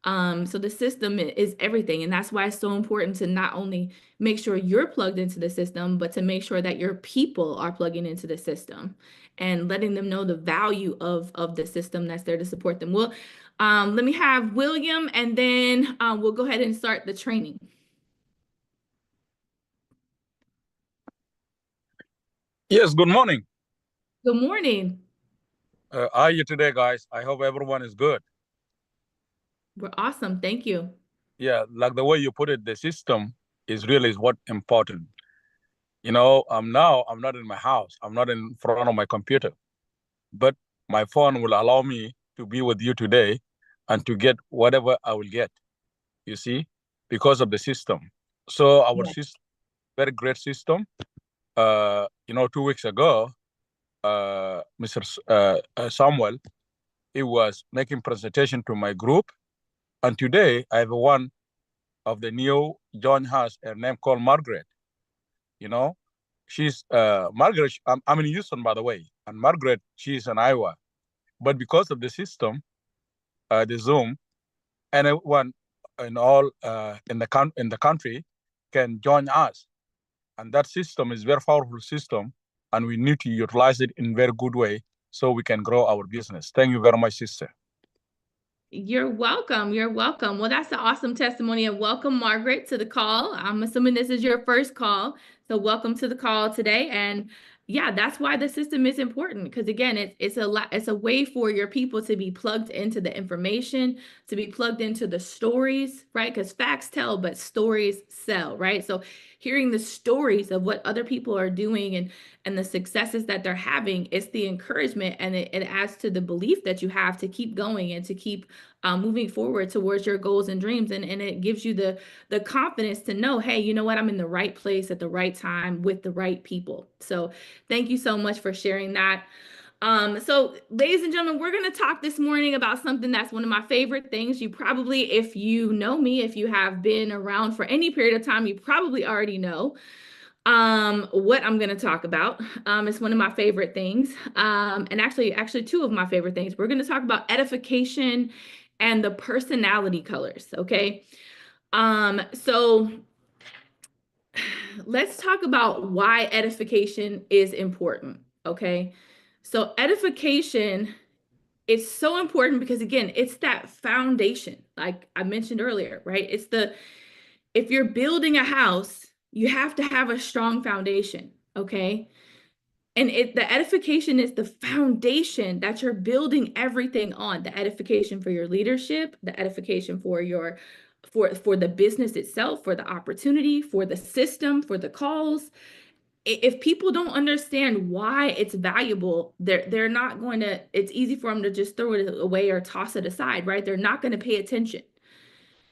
So the system is everything. And that's why it's so important to not only make sure you're plugged into the system, but to make sure that your people are plugging into the system and letting them know the value of the system that's there to support them. Well, let me have William, and then we'll go ahead and start the training. Yes, good morning. Good morning. How are you today, guys? I hope everyone is good. We're awesome. Thank you. Yeah, like the way you put it, the system is really what important. You know, now I'm not in my house. I'm not in front of my computer, but my phone will allow me to be with you today and to get whatever I will get, you see, because of the system. So our system, very great system. You know, 2 weeks ago, Mr. Samuel, he was making presentation to my group. And today I have one of the new join us, her name called Margaret. You know, she's Margaret. I'm in Houston, by the way, and Margaret, she's in Iowa. But because of the system, the Zoom, anyone in all in the country can join us, and that system is very powerful system, and we need to utilize it in very good way so we can grow our business. Thank you very much, sister. You're welcome. You're welcome. Well, that's an awesome testimony, and welcome, Margaret, to the call. I'm assuming this is your first call. So welcome to the call today. And yeah, that's why the system is important, because again, it's a way for your people to be plugged into the information, to be plugged into the stories, right? Because facts tell, but stories sell, right? So hearing the stories of what other people are doing and the successes that they're having, it's the encouragement, and it adds to the belief that you have to keep going and to keep moving forward towards your goals and dreams. And it gives you the confidence to know, hey, you know what? I'm in the right place at the right time with the right people. So thank you so much for sharing that. So ladies and gentlemen, we're going to talk this morning about something that's one of my favorite things. You probably, if you know me, if you have been around for any period of time, you probably already know what I'm going to talk about. It's one of my favorite things. And actually two of my favorite things. We're going to talk about edification and the personality colors. Okay. So let's talk about why edification is important. Okay. So edification is so important because, again, it's that foundation, like I mentioned earlier, right? If you're building a house, you have to have a strong foundation, okay? And the edification is the foundation that you're building everything on. The edification for your leadership, the edification for for the business itself, for the opportunity, for the system, for the calls. If people don't understand why it's valuable, they're not going to, it's easy for them to just throw it away or toss it aside, right? They're not going to pay attention.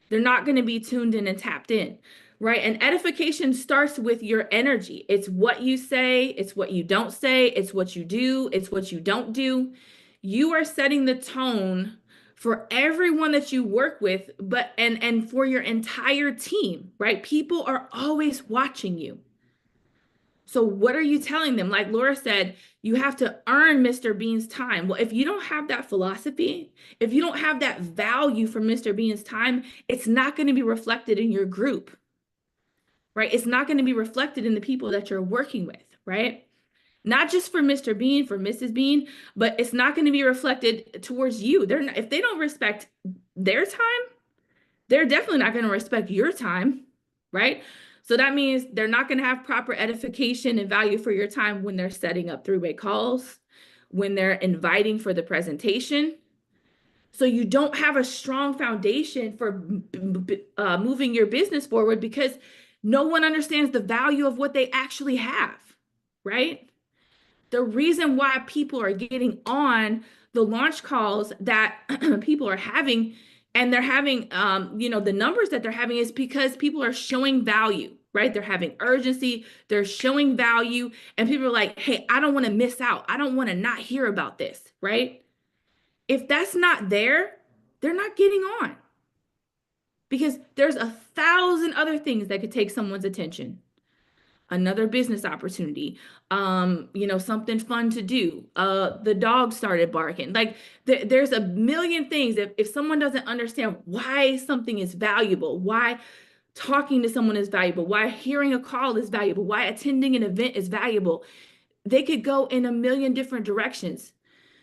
They're not going to be tuned in and tapped in, right? And edification starts with your energy. It's what you say, it's what you don't say, it's what you do, it's what you don't do. You are setting the tone for everyone that you work with, but and for your entire team, right? People are always watching you. So what are you telling them? Like Laura said, you have to earn Mr. Bean's time. Well, if you don't have that philosophy, if you don't have that value for Mr. Bean's time, it's not going to be reflected in your group, right? It's not going to be reflected in the people that you're working with, right? Not just for Mr. Bean, for Mrs. Bean, but it's not going to be reflected towards you. If they don't respect their time, they're definitely not going to respect your time. right? So that means they're not going to have proper edification and value for your time when they're setting up three-way calls, when they're inviting for the presentation. So you don't have a strong foundation for moving your business forward because no one understands the value of what they actually have, right? The reason why people are getting on the launch calls that people are having, and they're having, the numbers that they're having is because people are showing value, right? They're having urgency, they're showing value, and people are like, hey, I don't want to miss out. I don't want to not hear about this, right? If that's not there, they're not getting on because there's 1,000 other things that could take someone's attention. Another business opportunity, something fun to do. The dog started barking. Like there's a million things. If someone doesn't understand why something is valuable, why talking to someone is valuable, why hearing a call is valuable, why attending an event is valuable, they could go in a million different directions.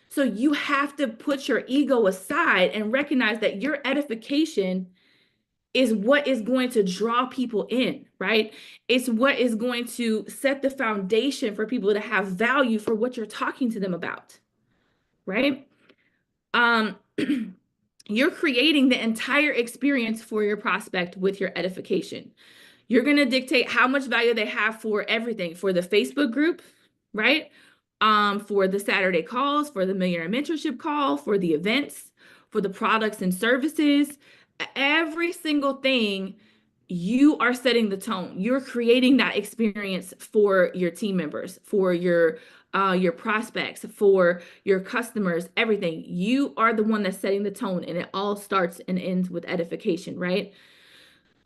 So you have to put your ego aside and recognize that your edification is what is going to draw people in, right? It's what is going to set the foundation for people to have value for what you're talking to them about, right? You're creating the entire experience for your prospect with your edification. You're going to dictate how much value they have for everything, for the Facebook group, right? For the Saturday calls, for the Millionaire Mentorship call, for the events, for the products and services, every single thing. You are setting the tone. You're creating that experience for your team members, for your prospects, for your customers, everything. You are the one that's setting the tone, and it all starts and ends with edification, right?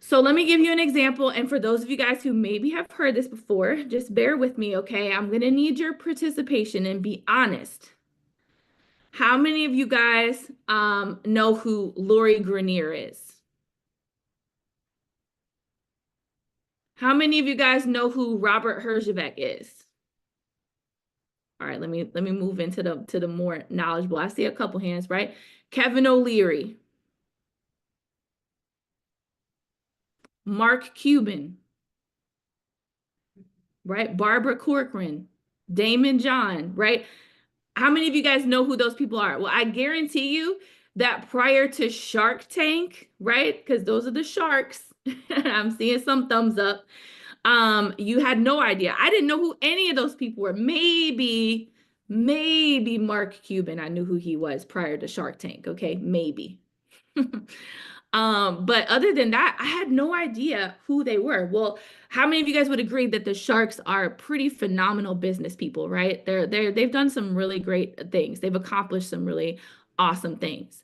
So let me give you an example. And for those of you guys who maybe have heard this before, just bear with me, okay? I'm going to need your participation and be honest. How many of you guys know who Lori Grenier is? How many of you guys know who Robert Herjavec is? All right, let me move into the more knowledgeable. I see a couple hands, right? Kevin O'Leary, Mark Cuban, right? Barbara Corcoran, Damon John, right? How many of you guys know who those people are? Well, I guarantee you that prior to Shark Tank, right? Because those are the sharks. I'm seeing some thumbs up. You had no idea. I didn't know who any of those people were. Maybe Mark Cuban. I knew who he was prior to Shark Tank. Okay, maybe. But other than that, I had no idea who they were. Well, how many of you guys would agree that the Sharks are pretty phenomenal business people, right? They've done some really great things. They've accomplished some really awesome things.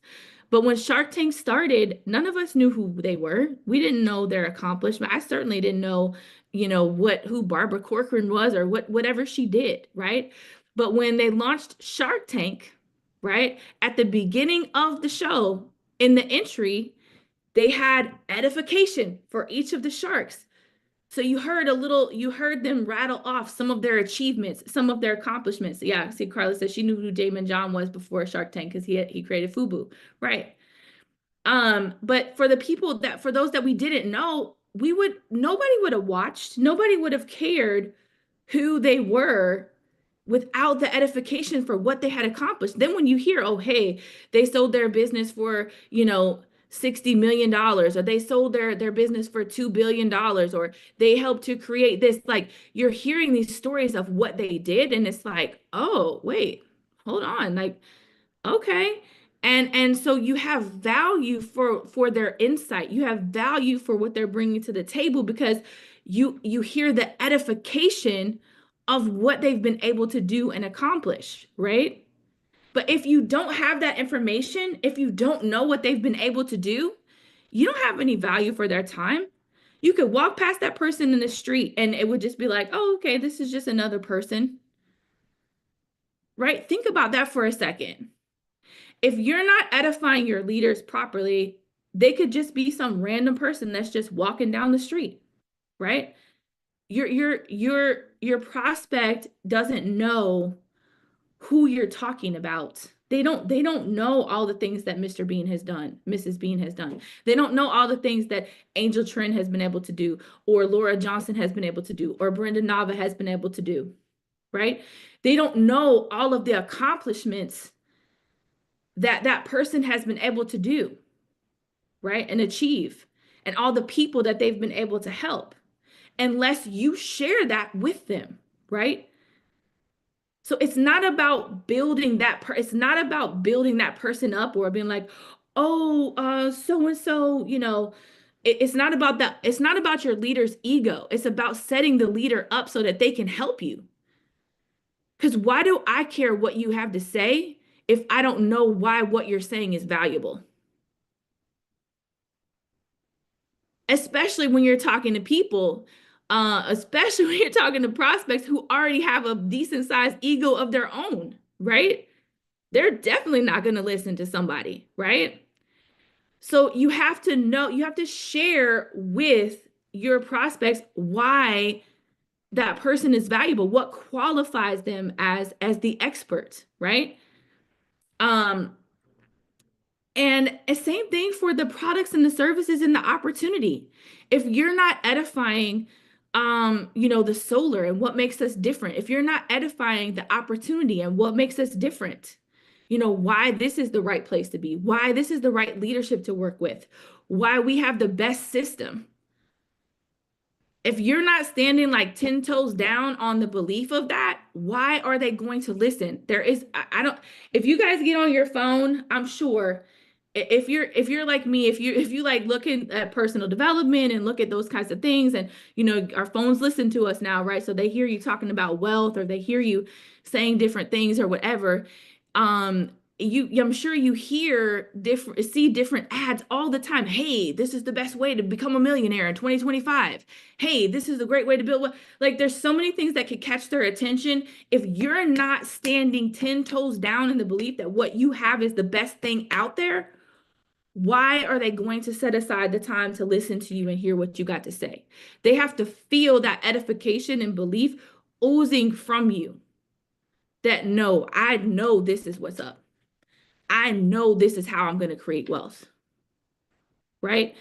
But when Shark Tank started, none of us knew who they were. We didn't know their accomplishment. I certainly didn't know, who Barbara Corcoran was or whatever she did, right? But when they launched Shark Tank, right, at the beginning of the show, in the entry, they had edification for each of the sharks. So you heard them rattle off some of their achievements, some of their accomplishments. Yeah, see, Carla said she knew who Damon John was before Shark Tank because he created FUBU, right? But for those that we didn't know, nobody would have watched, nobody would have cared who they were without the edification for what they had accomplished. Then when you hear, oh, hey, they sold their business for, $60 million, or they sold their business for $2 billion, or they helped to create this, like, you're hearing these stories of what they did. And it's like, oh, wait, hold on. Like, okay. And so you have value for their insight. You have value for what they're bringing to the table because you hear the edification of what they've been able to do and accomplish, right? But if you don't have that information, if you don't know what they've been able to do, you don't have any value for their time. You could walk past that person in the street and it would just be like, oh, okay, this is just another person, right? Think about that for a second. If you're not edifying your leaders properly, they could just be some random person that's just walking down the street, right? Your prospect doesn't know who you're talking about They don't know all the things that Mr. Bean has done, Mrs. Bean has done. They don't know all the things that Angel Trent has been able to do, or Laura Johnson has been able to do, or Brenda Nava has been able to do, right? They don't know all of the accomplishments that that person has been able to do, right? And achieve, and all the people that they've been able to help, unless you share that with them, right? So it's not about building that it's not about building that person up or being like, oh, so and so, you know, it's not about that. It's not about your leader's ego. It's about setting the leader up so that they can help you. Because why do I care what you have to say if I don't know why what you're saying is valuable? Especially when you're talking to people, especially when you're talking to prospects who already have a decent sized ego of their own, right? They're definitely not going to listen to somebody, right? So you have to know, you have to share with your prospects why that person is valuable, what qualifies them as the expert, right? And same thing for the products and the services and the opportunity. If you're not edifying, you know, the solar and what makes us different, if you're not edifying the opportunity and what makes us different, you know, why this is the right place to be, why this is the right leadership to work with, why we have the best system. If you're not standing like 10 toes down on the belief of that, why are they going to listen? There is, I don't, if you guys get on your phone, I'm sure if you're like me, if you like looking at personal development and look at those kinds of things, and you know, our phones listen to us now, right? So they hear you talking about wealth, or they hear you saying different things or whatever. I'm sure you see different ads all the time. Hey, this is the best way to become a millionaire in 2025. Hey, this is a great way to build. Like, there's so many things that could catch their attention. If you're not standing 10 toes down in the belief that what you have is the best thing out there, why are they going to set aside the time to listen to you and hear what you got to say? They have to feel that edification and belief oozing from you, that no, I know this is what's up. I know this is how I'm going to create wealth, right?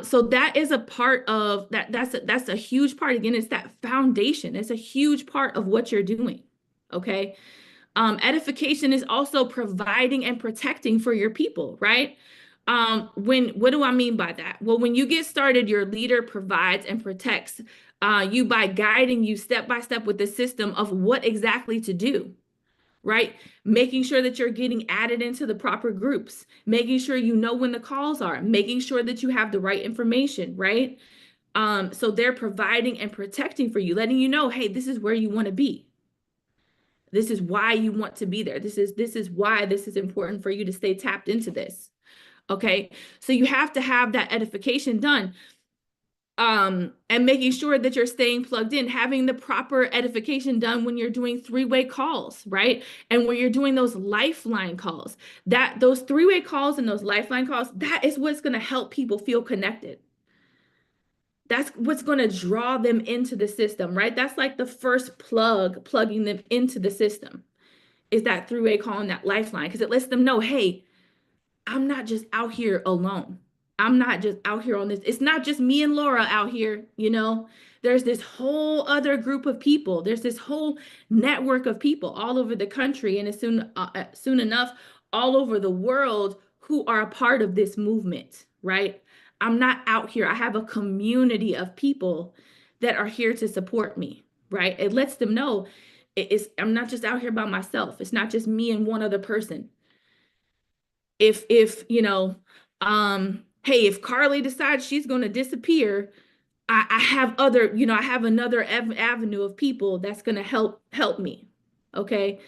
So that is a part of that. That's a huge part. Again, it's that foundation. It's a huge part of what you're doing. Okay. Edification is also providing and protecting for your people, right? What do I mean by that? Well, when you get started, your leader provides and protects you by guiding you step by step with the system of what exactly to do, right? Making sure that you're getting added into the proper groups, making sure you know when the calls are, making sure that you have the right information, right? So they're providing and protecting for you, letting you know, hey, this is where you want to be. This is why you want to be there. This is why this is important for you to stay tapped into this. Okay. So you have to have that edification done. And making sure that you're staying plugged in, having the proper edification done when you're doing three-way calls, right? And when you're doing those lifeline calls, those three-way calls and those lifeline calls, that is what's going to help people feel connected. That's what's going to draw them into the system, right? That's like the first plugging them into the system, is that three-way call and that lifeline, because it lets them know, hey, I'm not just out here alone. I'm not just out here on this. It's not just me and Laura out here, you know. There's this whole other group of people. There's this whole network of people all over the country, and as soon enough, all over the world, who are a part of this movement, right? I'm not out here. I have a community of people that are here to support me, right? It lets them know I'm not just out here by myself. It's not just me and one other person. If you know, hey, if Carly decides she's going to disappear, I have other, you know, I have another avenue of people that's going to help me. Okay.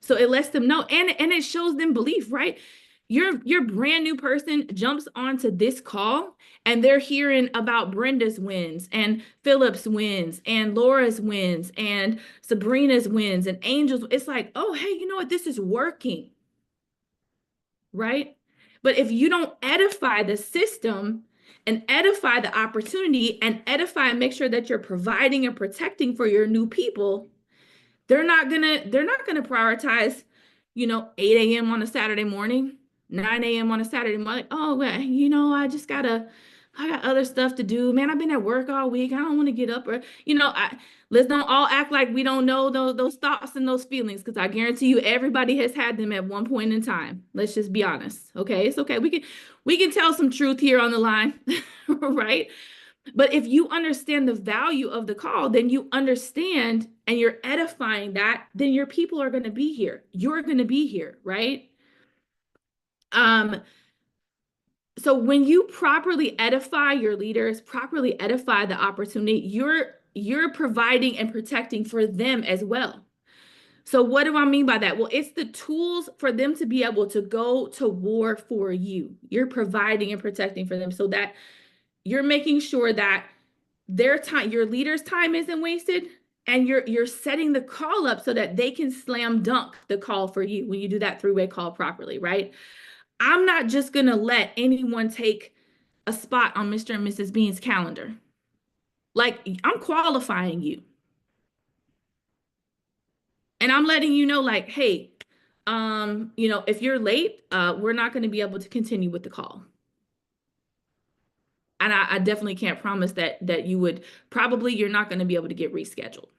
So it lets them know, and it shows them belief, right? Your brand new person jumps onto this call and they're hearing about Brenda's wins and Philip's wins and Laura's wins and Sabrina's wins and Angel's. It's like, oh, hey, you know what? This is working. Right? But if you don't edify the system and edify the opportunity and edify and make sure that you're providing and protecting for your new people, they're not gonna prioritize 8 a.m. on a Saturday morning, 9 a.m. on a Saturday morning. Oh, well, I got other stuff to do. Man, I've been at work all week. I don't want to get up. Or, let's don't all act like we don't know those thoughts and those feelings, because I guarantee you everybody has had them at one point in time. Let's just be honest. Okay, it's okay. We can tell some truth here on the line, right? But if you understand the value of the call, then you understand and you're edifying that, then your people are going to be here. You're going to be here, right? So when you properly edify your leaders, properly edify the opportunity, you're providing and protecting for them as well. So what do I mean by that? Well, it's the tools for them to be able to go to war for you. You're providing and protecting for them so that you're making sure that their time, your leader's time isn't wasted, and you're setting the call up so that they can slam dunk the call for you when you do that three-way call properly, right? I'm not just going to let anyone take a spot on Mr. and Mrs. Bean's calendar. Like, I'm qualifying you. And I'm letting you know, like, hey, if you're late, we're not going to be able to continue with the call. And I definitely can't promise that you're not going to be able to get rescheduled.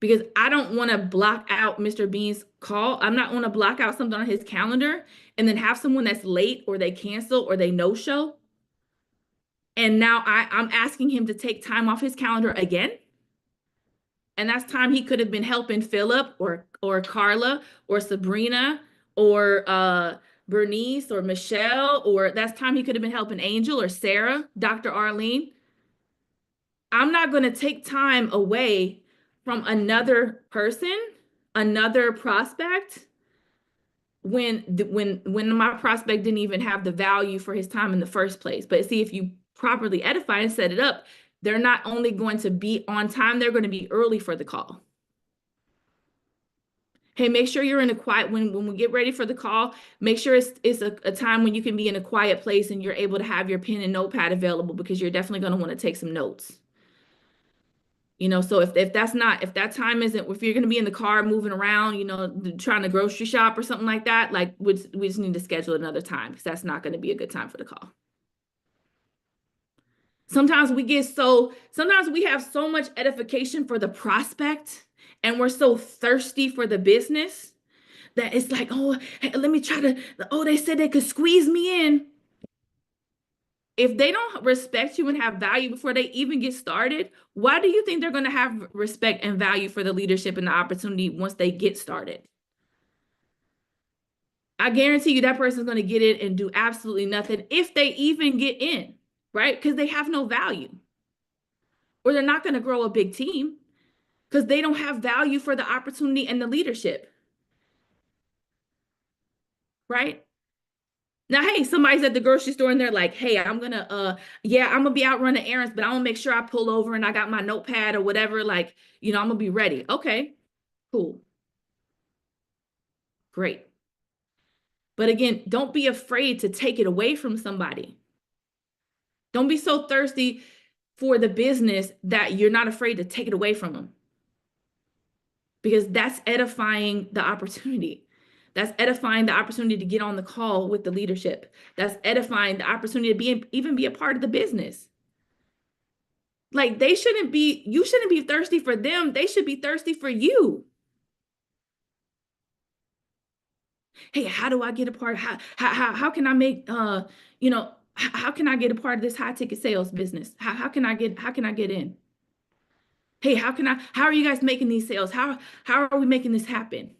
Because I don't want to block out Mr. Bean's call. I'm not want to block out something on his calendar and then have someone that's late or they cancel or they no-show. And now I'm asking him to take time off his calendar again. And that's time he could have been helping Philip or Carla or Sabrina or Bernice or Michelle, or that's time he could have been helping Angel or Sarah, Dr. Arlene. I'm not going to take time away from another person, another prospect, when my prospect didn't even have the value for his time in the first place. But see, if you properly edify and set it up, they're not only going to be on time, they're going to be early for the call. Hey, make sure you're in a quiet, when we get ready for the call, make sure it's a time when you can be in a quiet place and you're able to have your pen and notepad available, because you're definitely going to want to take some notes. So if that time isn't, if you're going to be in the car moving around, trying to grocery shop or something like that, like we just need to schedule another time, because that's not going to be a good time for the call. Sometimes we have so much edification for the prospect and we're so thirsty for the business that it's like, oh, hey, let me try to, they said they could squeeze me in. If they don't respect you and have value before they even get started, why do you think they're going to have respect and value for the leadership and the opportunity once they get started? I guarantee you that person's going to get in and do absolutely nothing if they even get in, right? Because they have no value. Or they're not going to grow a big team because they don't have value for the opportunity and the leadership, right? Now, hey, somebody's at the grocery store and they're like, hey, I'm going to be out running errands, but I'm going to make sure I pull over and I got my notepad or whatever. Like, I'm going to be ready. Okay, cool. Great. But again, don't be afraid to take it away from somebody. Don't be so thirsty for the business that you're not afraid to take it away from them. Because that's edifying the opportunity. That's edifying the opportunity to get on the call with the leadership. That's edifying the opportunity to even be a part of the business. Like you shouldn't be thirsty for them. They should be thirsty for you. Hey, how do I get a part? How can I make, how can I get a part of this high ticket sales business? How can I get in? Hey, how are you guys making these sales? How are we making this happen?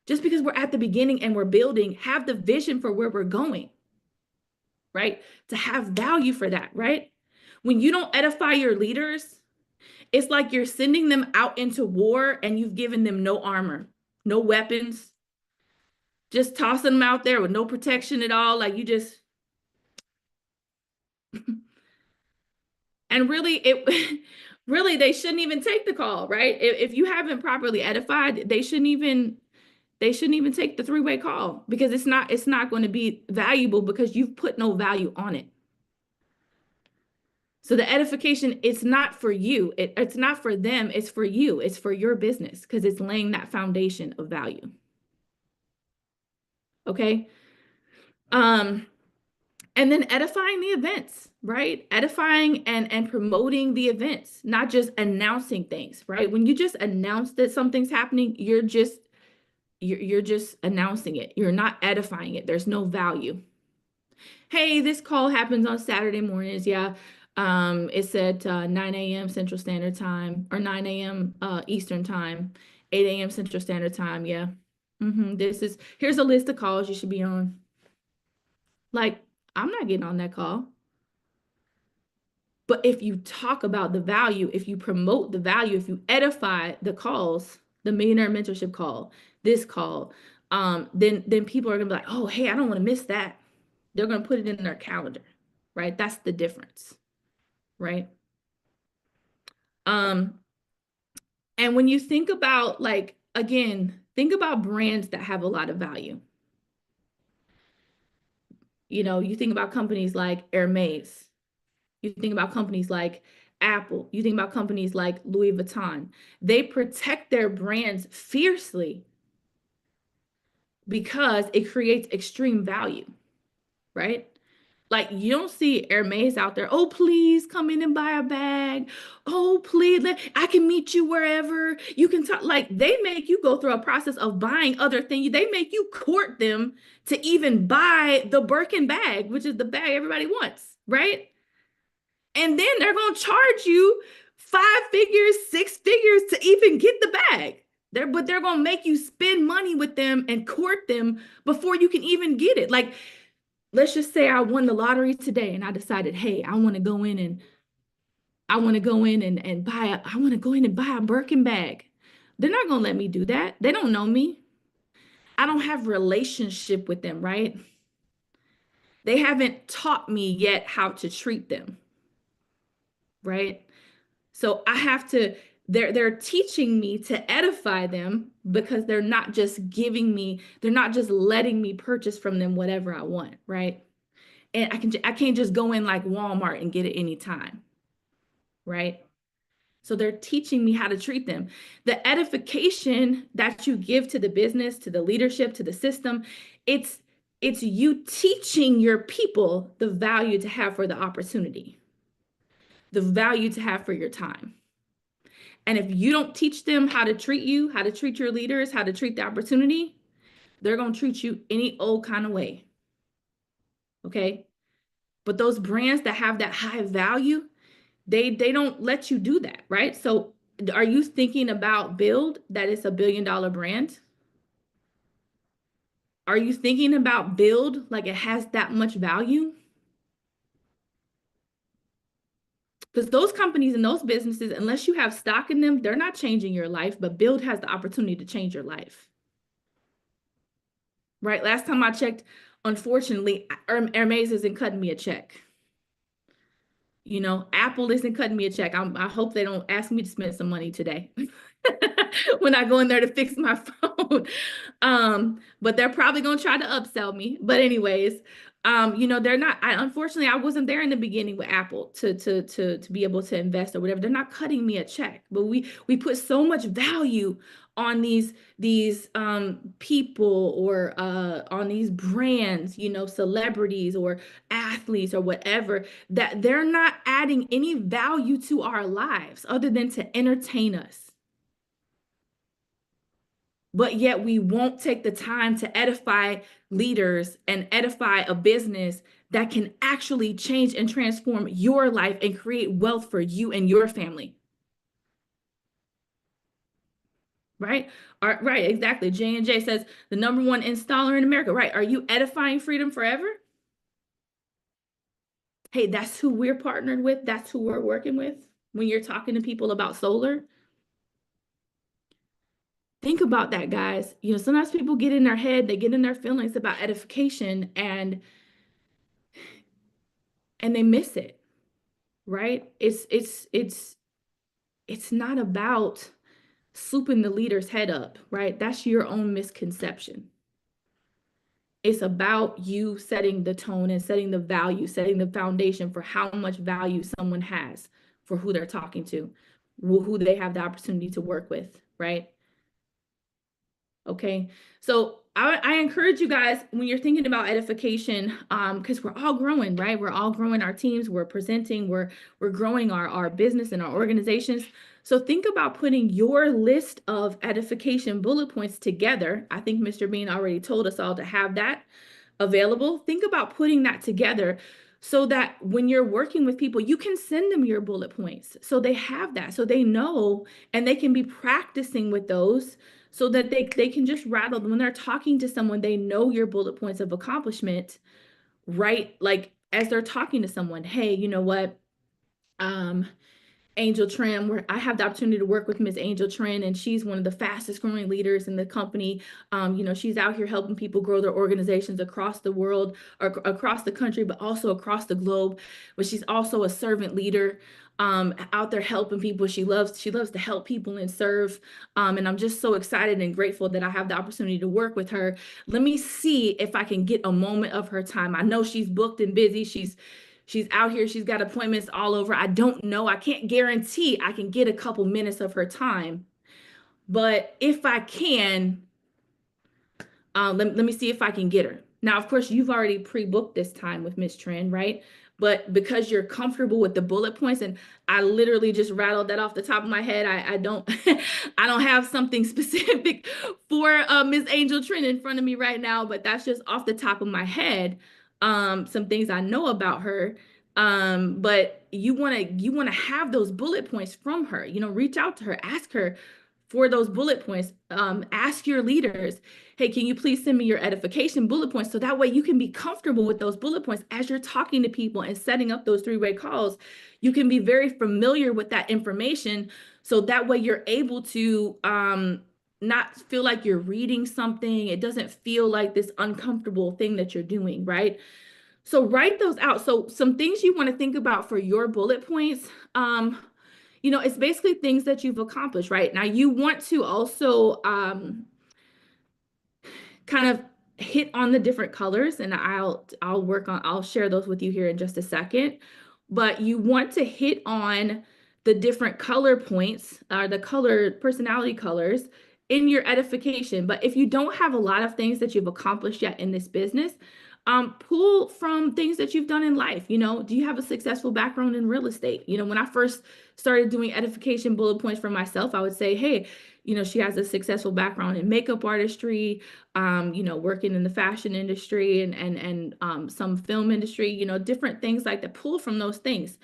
Just because we're at the beginning and we're building, have the vision for where we're going, right? To have value for that, right? When you don't edify your leaders, it's like you're sending them out into war and you've given them no armor, no weapons, just tossing them out there with no protection at all. Like you just, and really they shouldn't even take the call, right? If you haven't properly edified, they shouldn't even take the three-way call, because it's not going to be valuable because you've put no value on it. So the edification, it's not for you. It's not for them. It's for you. It's for your business because it's laying that foundation of value. Okay. And then edifying the events, right? Edifying and promoting the events, not just announcing things, right? When you just announce that something's happening, you're just announcing it. You're not edifying it. There's no value. Hey, this call happens on Saturday mornings. Yeah. It's at 9 a.m. Central Standard Time or 9 a.m. Eastern Time, 8 a.m. Central Standard Time. Yeah. Here's a list of calls you should be on. Like, I'm not getting on that call. But if you talk about the value, if you promote the value, if you edify the calls, the Millionaire Mentorship call, this call, then people are gonna be like, oh, hey, I don't want to miss that. They're gonna put it in their calendar, right? That's the difference, right? And when you think about, like, again, think about brands that have a lot of value. You know, you think about companies like Hermes. You think about companies like Apple. You think about companies like Louis Vuitton. They protect their brands fiercely because it creates extreme value, right? Like, you don't see Hermes out there, oh, please come in and buy a bag. Oh, please, I can meet you wherever. You can talk. Like, they make you go through a process of buying other things. They make you court them to even buy the Birkin bag, which is the bag everybody wants, right? And then they're going to charge you 5 figures, 6 figures to even get the bag. But they're going to make you spend money with them and court them before you can even get it. Like, let's just say I won the lottery today and I decided, hey, I want to go in and buy a Birkin bag. They're not going to let me do that. They don't know me. I don't have relationship with them, right? They haven't taught me yet how to treat them. Right? So I have to, they're teaching me to edify them because they're not just letting me purchase from them whatever I want, right? And I can't just go in like Walmart and get it anytime, right? So they're teaching me how to treat them. The edification that you give to the business, to the leadership, to the system, it's you teaching your people the value to have for the opportunity, the value to have for your time. And if you don't teach them how to treat you, how to treat your leaders, how to treat the opportunity, they're going to treat you any old kind of way. Okay? But those brands that have that high value, they don't let you do that, right? So are you thinking about Build, that it's a $1 billion brand? Are you thinking about Build like it has that much value? Because those companies and those businesses, unless you have stock in them, they're not changing your life, but Build has the opportunity to change your life. Right? Last time I checked, unfortunately, Hermes isn't cutting me a check. You know, Apple isn't cutting me a check. I hope they don't ask me to spend some money today when I go in there to fix my phone. But they're probably going to try to upsell me. But anyways, you know, they're not, unfortunately, I wasn't there in the beginning with Apple to be able to invest or whatever. They're not cutting me a check, but we put so much value on these people or on these brands, you know, celebrities or athletes or whatever, that they're not adding any value to our lives other than to entertain us. But yet we won't take the time to edify leaders and edify a business that can actually change and transform your life and create wealth for you and your family. Right? Right, exactly. J&J says the #1 installer in America. Right. Are you edifying Freedom Forever? Hey, that's who we're partnered with. That's who we're working with when you're talking to people about solar. Think about that, guys. You know, sometimes people get in their head, they get in their feelings about edification and they miss it. Right? It's not about swooping the leader's head up, right? That's your own misconception. It's about you setting the tone and setting the value, setting the foundation for how much value someone has for who they're talking to, who they have the opportunity to work with, right? Okay, so I encourage you guys when you're thinking about edification, because we're all growing, right? We're all growing our teams, we're presenting, we're growing our business and our organizations. So think about putting your list of edification bullet points together. I think Mr. Bean already told us all to have that available. Think about putting that together so that when you're working with people, you can send them your bullet points. So they have that, so they know, and they can be practicing with those so that they can just rattle them. When they're talking to someone, they know your bullet points of accomplishment, right? Like as they're talking to someone, hey, you know what? Angel Tran, where I have the opportunity to work with Miss Angel Tran, and she's one of the fastest growing leaders in the company. You know, she's out here helping people grow their organizations across the world, or across the country, but also across the globe. But she's also a servant leader, out there helping people. She loves to help people and serve. And I'm just so excited and grateful that I have the opportunity to work with her. Let me see if I can get a moment of her time. I know she's booked and busy. She's out here. She's got appointments all over. I don't know. I can't guarantee I can get a couple minutes of her time. But if I can, let me see if I can get her. Now, of course, you've already pre-booked this time with Miss Tran, right? But because you're comfortable with the bullet points, and I literally just rattled that off the top of my head, I don't I don't have something specific for Miss Angel Tran in front of me right now, but that's just off the top of my head. Some things I know about her. But you want to have those bullet points from her. You know, reach out to her, ask her for those bullet points. Ask your leaders, hey, can you please send me your edification bullet points? So that way you can be comfortable with those bullet points as you're talking to people and setting up those three-way calls. You can be very familiar with that information. So that way you're able to not feel like you're reading something. It doesn't feel like this uncomfortable thing that you're doing, right? So write those out. So some things you want to think about for your bullet points, you know, it's basically things that you've accomplished, right? Now you want to also kind of hit on the different colors, and I'll share those with you here in just a second. But you want to hit on the different color points, the color personality colors in your edification. But if you don't have a lot of things that you've accomplished yet in this business, pull from things that you've done in life. You know, do you have a successful background in real estate? You know, when I first started doing edification bullet points for myself, I would say, hey, you know, she has a successful background in makeup artistry, you know, working in the fashion industry and some film industry, you know, different things like that. Pull from those things.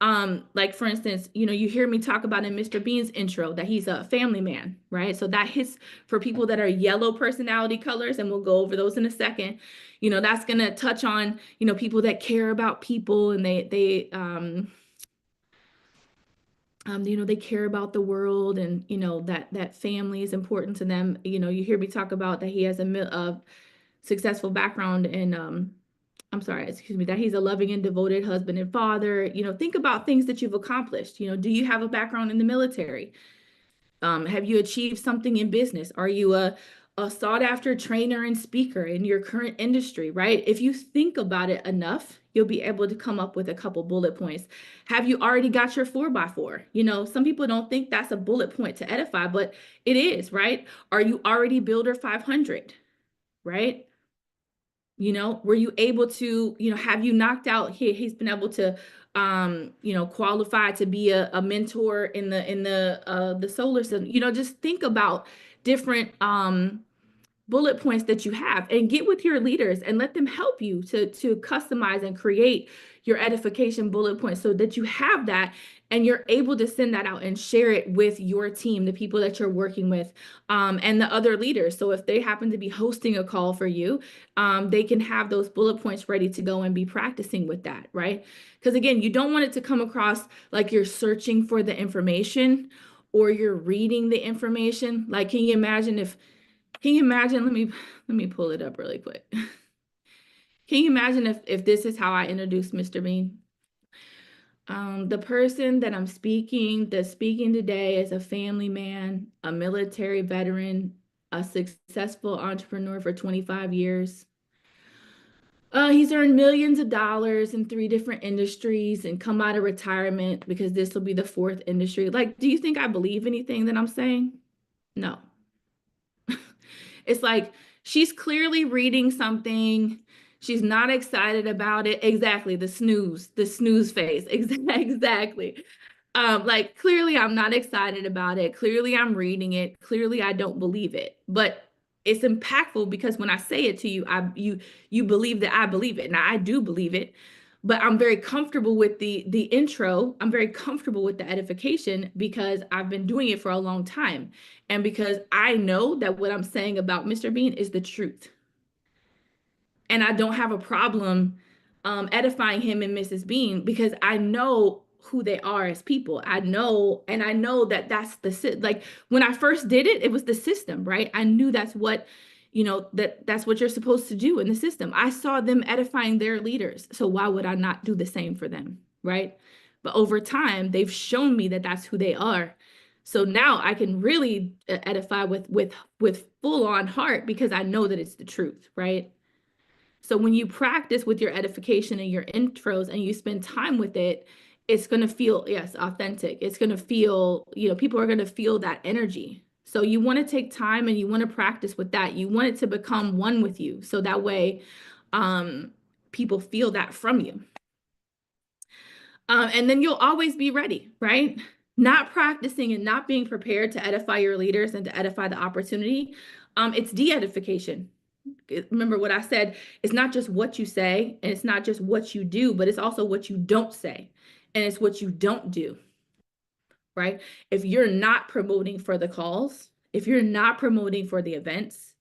Like for instance, you know, you hear me talk about in Mr. Bean's intro that he's a family man, right? So that hits for people that are yellow personality colors, and we'll go over those in a second. You know, that's going to touch on, you know, people that care about people, and you know, they care about the world, and, you know, that family is important to them. You know, you hear me talk about that he has a successful background in, that he's a loving and devoted husband and father. You know, think about things that you've accomplished. You know, do you have a background in the military? Have you achieved something in business? Are you a sought after trainer and speaker in your current industry, right? If you think about it enough, you'll be able to come up with a couple bullet points. Have you already got your 4x4? You know, some people don't think that's a bullet point to edify, but it is, right? Are you already Builder 500, right? You know, were you able to, you know, have you knocked out, he's been able to, you know, qualify to be a mentor in the solar system. You know, just think about different bullet points that you have, and get with your leaders and let them help you to customize and create your edification bullet points so that you have that and you're able to send that out and share it with your team, the people that you're working with, and the other leaders. So if they happen to be hosting a call for you, they can have those bullet points ready to go and be practicing with that, right? Because again, you don't want it to come across like you're searching for the information or you're reading the information. Like, can you imagine, let me pull it up really quick. Can you imagine if this is how I introduced Mr. Bean? The person that I'm speaking today is a family man, a military veteran, a successful entrepreneur for 25 years. He's earned millions of dollars in 3 different industries and come out of retirement because this will be the 4th industry. Like, do you think I believe anything that I'm saying? No. It's like she's clearly reading something. She's not excited about it. Exactly. The snooze face. Exactly. Like clearly I'm not excited about it. Clearly I'm reading it. Clearly I don't believe it. But it's impactful because when I say it to you, you believe that I believe it. Now I do believe it, but I'm very comfortable with the intro. I'm very comfortable with the edification because I've been doing it for a long time. And because I know that what I'm saying about Mr. Bean is the truth. And I don't have a problem edifying him and Mrs. Bean because I know who they are as people. I know that that's like when I first did it, it was the system, right? I knew that's what, that's what you're supposed to do in the system. I saw them edifying their leaders. So why would I not do the same for them, right? But over time, they've shown me that that's who they are. So now I can really edify with full on heart because I know that it's the truth, right? So when you practice with your edification and your intros and you spend time with it, it's going to feel, yes, authentic. It's going to feel, people are going to feel that energy. So you want to take time and you want to practice with that. You want it to become one with you. So that way people feel that from you. And then you'll always be ready, right? Not practicing and not being prepared to edify your leaders and to edify the opportunity. It's de-edification. Remember what I said, it's not just what you say and it's not just what you do, but it's also what you don't say and it's what you don't do, right? If you're not promoting for the calls, if you're not promoting for the events,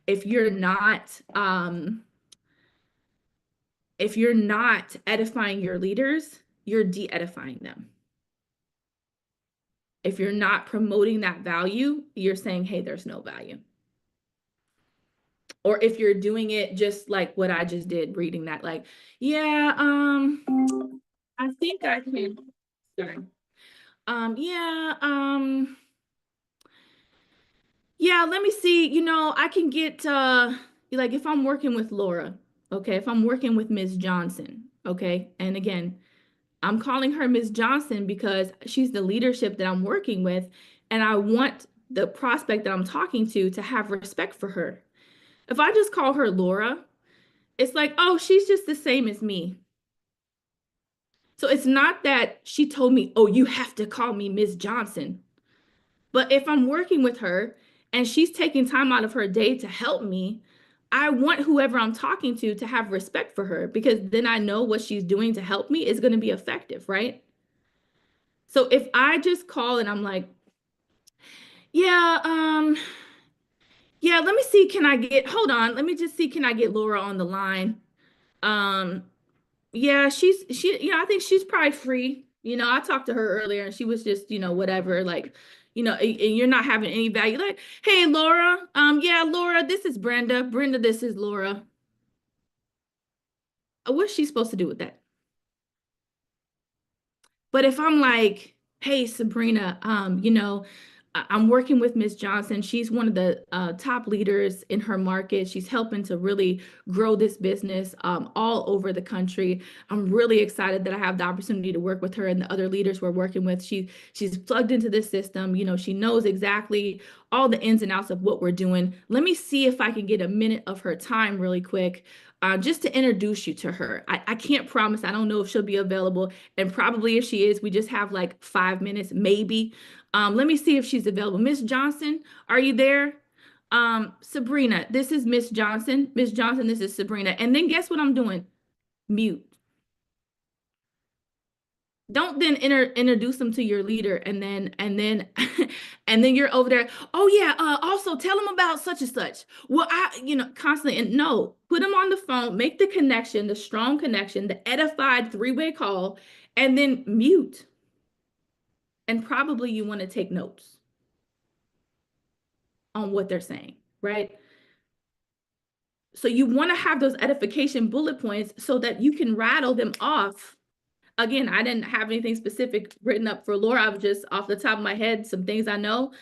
if you're not edifying your leaders, you're de-edifying them. If you're not promoting that value, you're saying, hey, there's no value. Or if you're doing it just like what I just did, reading that, like, yeah, I think I can, sorry. Yeah, let me see, I can get, like if I'm working with Laura, okay, if I'm working with Ms. Johnson, okay, and again, I'm calling her Ms. Johnson because she's the leadership that I'm working with, and I want the prospect that I'm talking to have respect for her. If I just call her Laura, it's like, oh, she's just the same as me. So it's not that she told me, oh, you have to call me Ms. Johnson. But if I'm working with her and she's taking time out of her day to help me, I want whoever I'm talking to have respect for her because then I know what she's doing to help me is going to be effective, right? So if I just call and I'm like, yeah, let me see, hold on, let me just see, can I get Laura on the line? Yeah, I think she's probably free. I talked to her earlier and she was just, whatever, like, and you're not having any value. Like, hey, Laura, yeah, Laura, this is Brenda. Brenda, this is Laura. What's she supposed to do with that? But if I'm like, hey, Sabrina, I'm working with Ms. Johnson. She's one of the top leaders in her market. She's helping to really grow this business all over the country. I'm really excited that I have the opportunity to work with her and the other leaders we're working with. She's plugged into this system. She knows exactly all the ins and outs of what we're doing. Let me see if I can get a minute of her time really quick. Just to introduce you to her. I can't promise. I don't know if she'll be available. And probably if she is, we just have like 5 minutes, maybe. Let me see if she's available. Miss Johnson, are you there? Sabrina, this is Miss Johnson. Miss Johnson, this is Sabrina. And then guess what I'm doing? Mute. Don't then introduce them to your leader and then and then you're over there. Oh yeah, also tell them about such and such. Well, constantly, and no, put them on the phone, make the connection, the strong connection, the edified 3-way call, and then mute. And probably you want to take notes on what they're saying, right? So you want to have those edification bullet points so that you can rattle them off. Again, I didn't have anything specific written up for Laura. I was just off the top of my head, some things I know.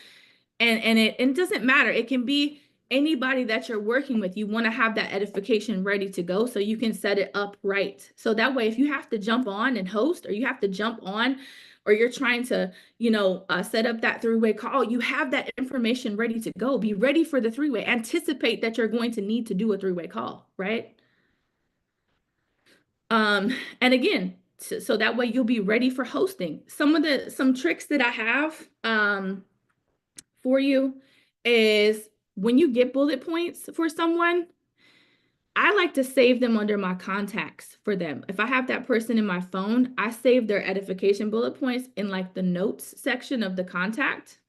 And it doesn't matter. It can be, anybody that you're working with, you want to have that edification ready to go so you can set it up right. So that way, if you have to jump on and host, or you have to jump on, or you're trying to, set up that three-way call, you have that information ready to go. Be ready for the three-way. Anticipate that you're going to need to do a three-way call, right? And again, so that way you'll be ready for hosting. Some tricks that I have for you is, when you get bullet points for someone, I like to save them under my contacts for them. If I have that person in my phone, I save their edification bullet points in like the notes section of the contact.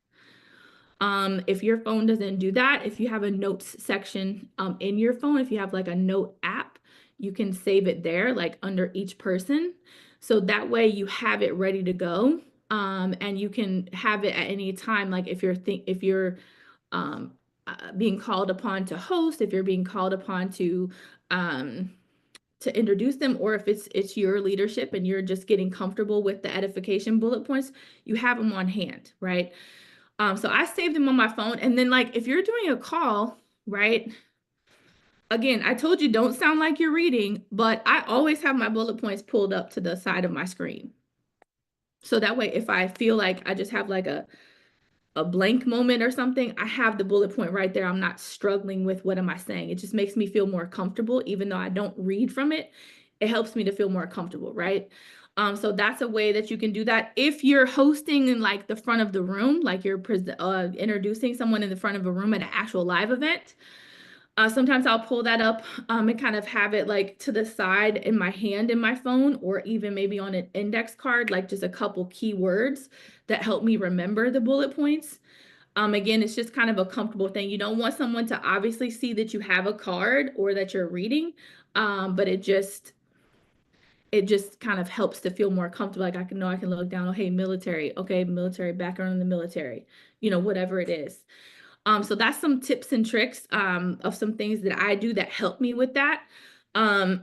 If your phone doesn't do that, if you have a notes section in your phone, if you have like a note app, you can save it there, like under each person. So that way you have it ready to go. And you can have it at any time. Like if you're being called upon to host, if you're being called upon to introduce them, or if it's your leadership and you're just getting comfortable with the edification bullet points, you have them on hand, right? So I save them on my phone. And then like, if you're doing a call, right? Again, I told you, don't sound like you're reading, but I always have my bullet points pulled up to the side of my screen. So that way, if I feel like I just have like a blank moment or something, I have the bullet point right there. I'm not struggling with what am I saying. It just makes me feel more comfortable, even though I don't read from it. It helps me to feel more comfortable, right? So that's a way that you can do that. If you're hosting in like the front of the room, like you're introducing someone in the front of a room at an actual live event, sometimes I'll pull that up and kind of have it like to the side in my hand in my phone, or even maybe on an index card, like just a couple keywords that help me remember the bullet points. Again, it's just kind of a comfortable thing. You don't want someone to obviously see that you have a card or that you're reading, but it just kind of helps to feel more comfortable. Like I can look down, oh, hey, military, okay, military background in the military, whatever it is. So that's some tips and tricks of some things that I do that help me with that. And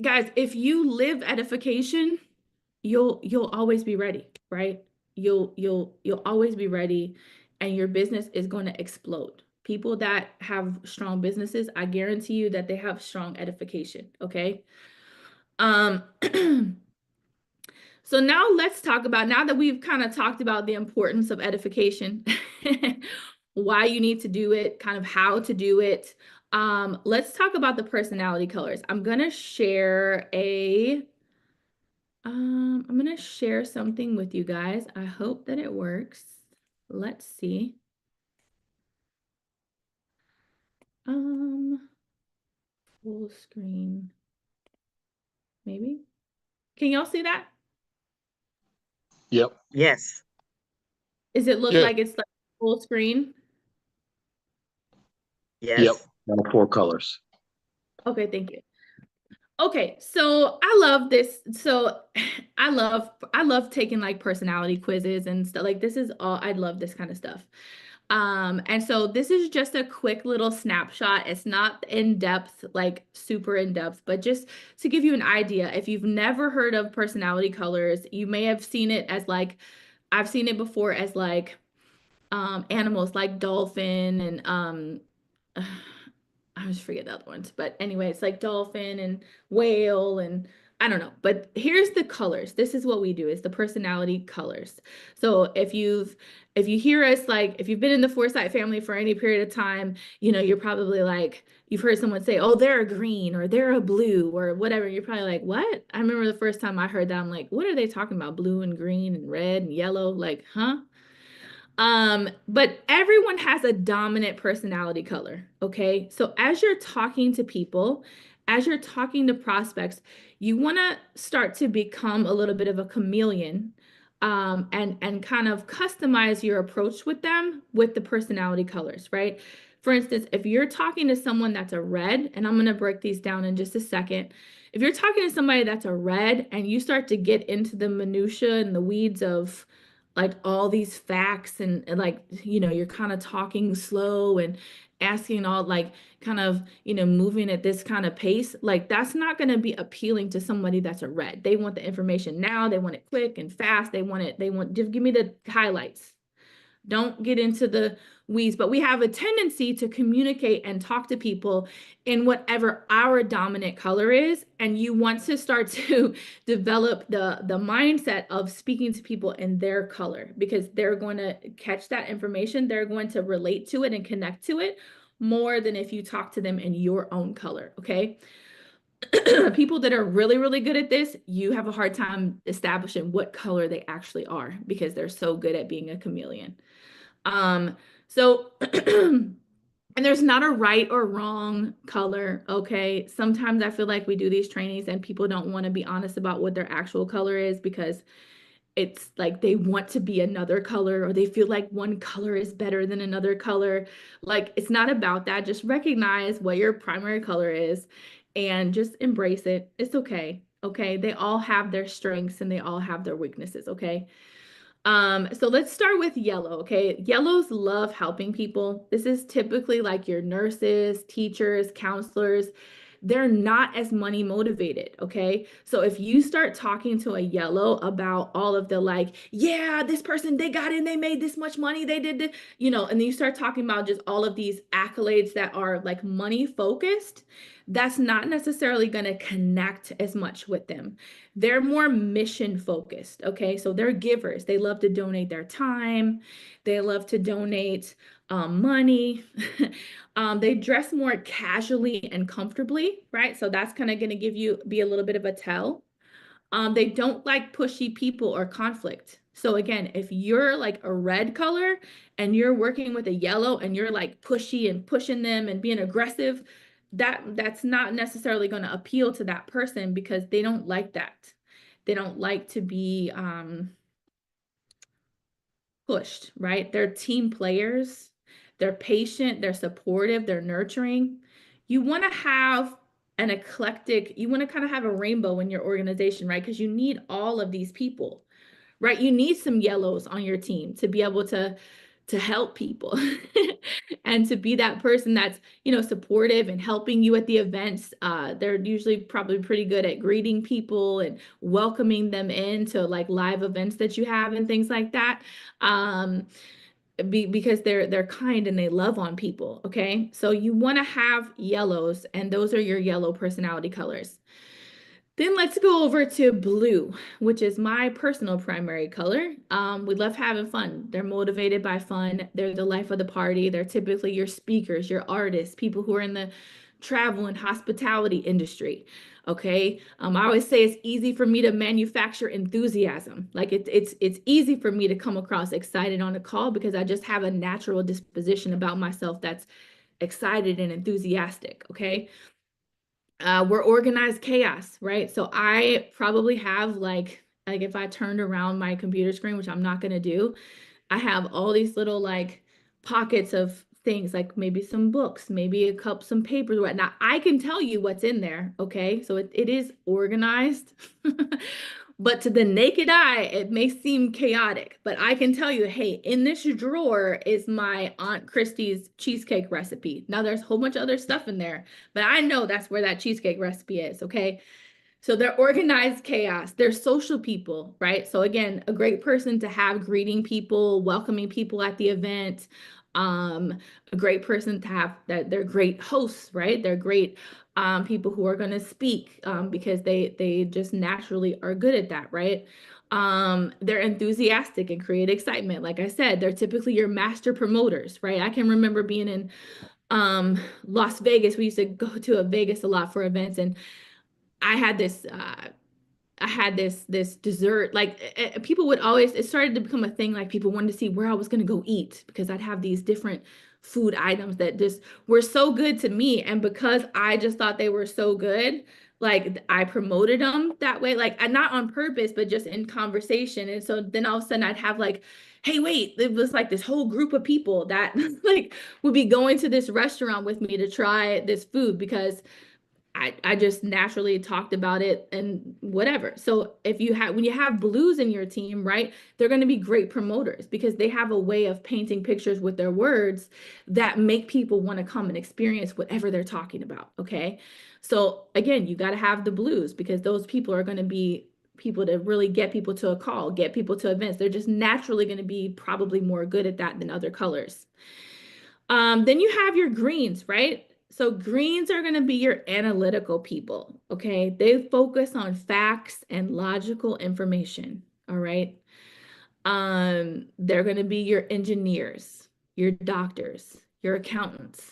guys, if you live edification, you'll always be ready, right? You'll always be ready, and your business is going to explode. People that have strong businesses, I guarantee you that they have strong edification, okay? So now let's talk about, now that we've kind of talked about the importance of edification, why you need to do it, kind of how to do it. Let's talk about the personality colors. I'm going to share something with you guys. I hope that it works. Let's see. Full screen. Maybe. Can y'all see that? Yep. Yes. Does it look like it's like full screen? Yes. Yep. All 4 colors. Okay, thank you. Okay, so I love this. So I love taking like personality quizzes and stuff. Like this is all, I love this kind of stuff. And so this is just a quick little snapshot. It's not in depth, like super in depth, but just to give you an idea. If you've never heard of personality colors, you may have seen it as like, I've seen it before as like animals like dolphin and I just forget the other ones, but anyway, it's like dolphin and whale and I don't know, but here's the colors. This is what we do, is the personality colors. So if you hear us, like if you've been in the Foresight family for any period of time, you're probably like, you've heard someone say, oh, they're a green or they're a blue or whatever. You're probably like, what? I remember the first time I heard that, I'm like, what are they talking about? Blue and green and red and yellow? Like, huh? But everyone has a dominant personality color, okay? So as you're talking to people, as you're talking to prospects, you want to start to become a little bit of a chameleon, and kind of customize your approach with them with the personality colors, right? For instance, if you're talking to someone that's a red, and I'm going to break these down in just a second. If you're talking to somebody that's a red and you start to get into the minutia and the weeds of like all these facts and like, you're kind of talking slow and asking all like kind of, moving at this kind of pace, like that's not going to be appealing to somebody that's a red. They want the information now. They want it quick and fast. Just give me the highlights. Don't get into the weeds, but we have a tendency to communicate and talk to people in whatever our dominant color is. And you want to start to develop the mindset of speaking to people in their color, because they're going to catch that information. They're going to relate to it and connect to it more than if you talk to them in your own color. Okay. People that are really, really good at this, you have a hard time establishing what color they actually are because they're so good at being a chameleon. So, and there's not a right or wrong color, okay? Sometimes I feel like we do these trainings and people don't want to be honest about what their actual color is because it's like they want to be another color, or they feel like one color is better than another color. Like, it's not about that. Just recognize what your primary color is and just embrace it. It's okay. Okay. They all have their strengths and they all have their weaknesses. Okay. So let's start with yellow. Okay. Yellows love helping people. This is typically like your nurses, teachers, counselors. They're not as money motivated. Okay. So if you start talking to a yellow about all of the like, yeah, this person, they got in, they made this much money, they did this, you know, and then you start talking about just all of these accolades that are like money focused, that's not necessarily going to connect as much with them. They're more mission focused. Okay. So they're givers. They love to donate their time. They love to donate money. They dress more casually and comfortably, right? So that's kind of going to be a little bit of a tell. They don't like pushy people or conflict. So again, if you're like a red color and you're working with a yellow and you're like pushy and pushing them and being aggressive, that's not necessarily going to appeal to that person because they don't like that. They don't like to be pushed, right? They're team players. They're patient, they're supportive, they're nurturing. You want to have an eclectic, you want to kind of have a rainbow in your organization, right? Because you need all of these people, right? You need some yellows on your team to be able to help people and to be that person that's, you know, supportive and helping you at the events. They're usually probably pretty good at greeting people and welcoming them into like live events that you have and things like that. Because they're kind and they love on people. Okay. So you want to have yellows, and those are your yellow personality colors. Then let's go over to blue, which is my personal primary color. We love having fun. They're motivated by fun. They're the life of the party. They're typically your speakers, your artists, people who are in the travel and hospitality industry. Okay. I always say it's easy for me to manufacture enthusiasm. Like it's easy for me to come across excited on a call because I just have a natural disposition about myself that's excited and enthusiastic. Okay. We're organized chaos, right? So I probably have like if I turned around my computer screen, which I'm not going to do, I have all these little like pockets of things, like maybe some books, maybe some papers, whatnot. I can tell you what's in there. Okay. So it is organized, but to the naked eye, it may seem chaotic, but I can tell you, hey, in this drawer is my Aunt Christie's cheesecake recipe. Now there's a whole bunch of other stuff in there, but I know that's where that cheesecake recipe is. Okay. So they're organized chaos. They're social people, right? So again, a great person to have, greeting people, welcoming people at the event. A great person to have, that they're great hosts, right? They're great people who are going to speak because they just naturally are good at that, right? They're enthusiastic and create excitement. Like I said, they're typically your master promoters, right? I can remember being in Las Vegas. We used to go to Vegas a lot for events, and I had this dessert, like people would always, it started to become a thing, like people wanted to see where I was going to go eat because I'd have these different food items that just were so good to me. And because I just thought they were so good, like I promoted them that way, like not on purpose, but just in conversation. And so then all of a sudden I'd have like, hey, wait, it was like this whole group of people that like would be going to this restaurant with me to try this food because I just naturally talked about it and whatever. So when you have blues in your team, right, they're going to be great promoters because they have a way of painting pictures with their words that make people want to come and experience whatever they're talking about. Okay. So again, you got to have the blues because those people are going to be people to really get people to a call, get people to events. They're just naturally going to be probably more good at that than other colors. Then you have your greens, right? So greens are going to be your analytical people, okay? They focus on facts and logical information, all right? They're going to be your engineers, your doctors, your accountants.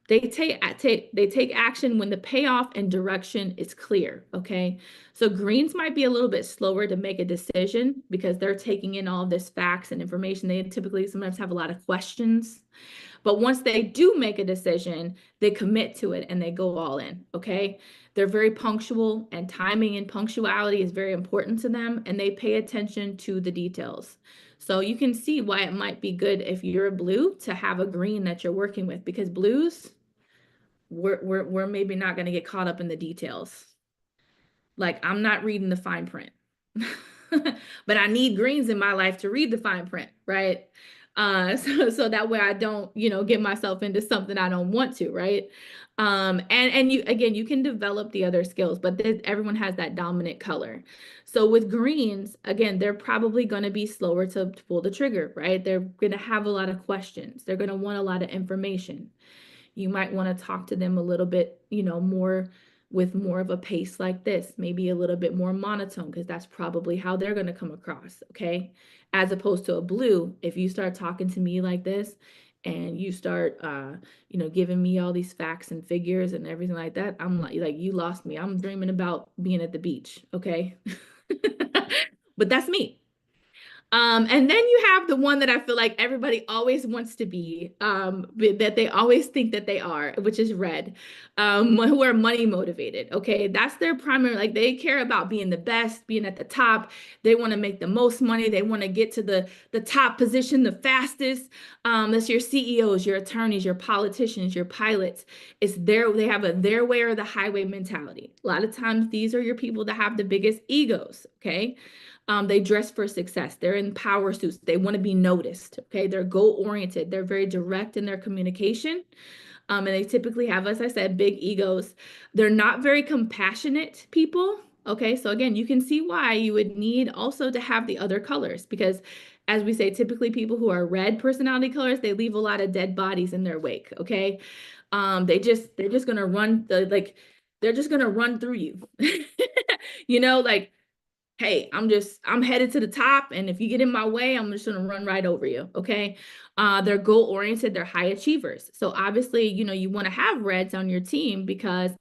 They take action when the payoff and direction is clear, okay? So greens might be a little bit slower to make a decision because they're taking in all this facts and information. They typically sometimes have a lot of questions. But once they do make a decision, they commit to it and they go all in, okay? They're very punctual, and timing and punctuality is very important to them, and they pay attention to the details. So you can see why it might be good if you're a blue to have a green that you're working with, because blues, we're maybe not going to get caught up in the details. Like, I'm not reading the fine print, but I need greens in my life to read the fine print, right? So that way I don't, get myself into something I don't want to, right? And you, again, you can develop the other skills, but everyone has that dominant color. So with greens, again, they're probably going to be slower to pull the trigger, right? They're going to have a lot of questions. They're going to want a lot of information. You might want to talk to them a little bit, more with more of a pace like this, maybe a little bit more monotone, because that's probably how they're going to come across, okay? As opposed to a blue, if you start talking to me like this and you start, giving me all these facts and figures and everything like that, I'm like you lost me. I'm dreaming about being at the beach, okay? But that's me. And then you have the one that I feel like everybody always wants to be, that they always think that they are, which is red, who are money motivated. Okay, that's their primary, like they care about being the best, being at the top. They want to make the most money. They want to get to the top position the fastest. That's your CEOs, your attorneys, your politicians, your pilots. They have their way or the highway mentality. A lot of times these are your people that have the biggest egos. Okay. They dress for success. They're in power suits. They want to be noticed. Okay. They're goal oriented. They're very direct in their communication. And they typically have, as I said, big egos. They're not very compassionate people. Okay. So again, you can see why you would need also to have the other colors, because as we say, typically people who are red personality colors, they leave a lot of dead bodies in their wake. Okay. They're just going to run they're just going to run through you, like, hey, I'm headed to the top, and if you get in my way, I'm just gonna run right over you, okay? They're goal-oriented, they're high achievers. So obviously, you wanna have reds on your team because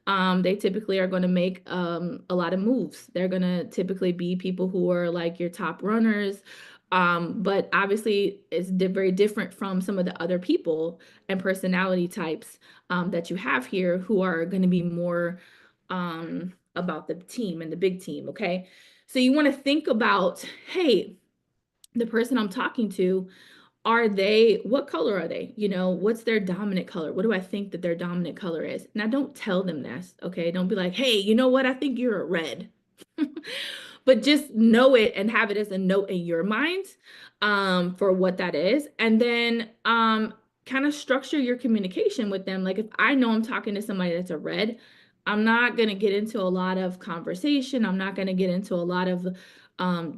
they typically are gonna make a lot of moves. They're gonna typically be people who are like your top runners, but obviously it's very different from some of the other people and personality types that you have here who are gonna be more about the team and the big team, okay? So you want to think about, hey, the person I'm talking to, what color are they? What's their dominant color? What do I think that their dominant color is? Now, don't tell them this, okay? Don't be like, hey, you know what? I think you're a red. But just know it and have it as a note in your mind for what that is. And then kind of structure your communication with them. Like if I know I'm talking to somebody that's a red, I'm not going to get into a lot of conversation. I'm not going to get into a lot of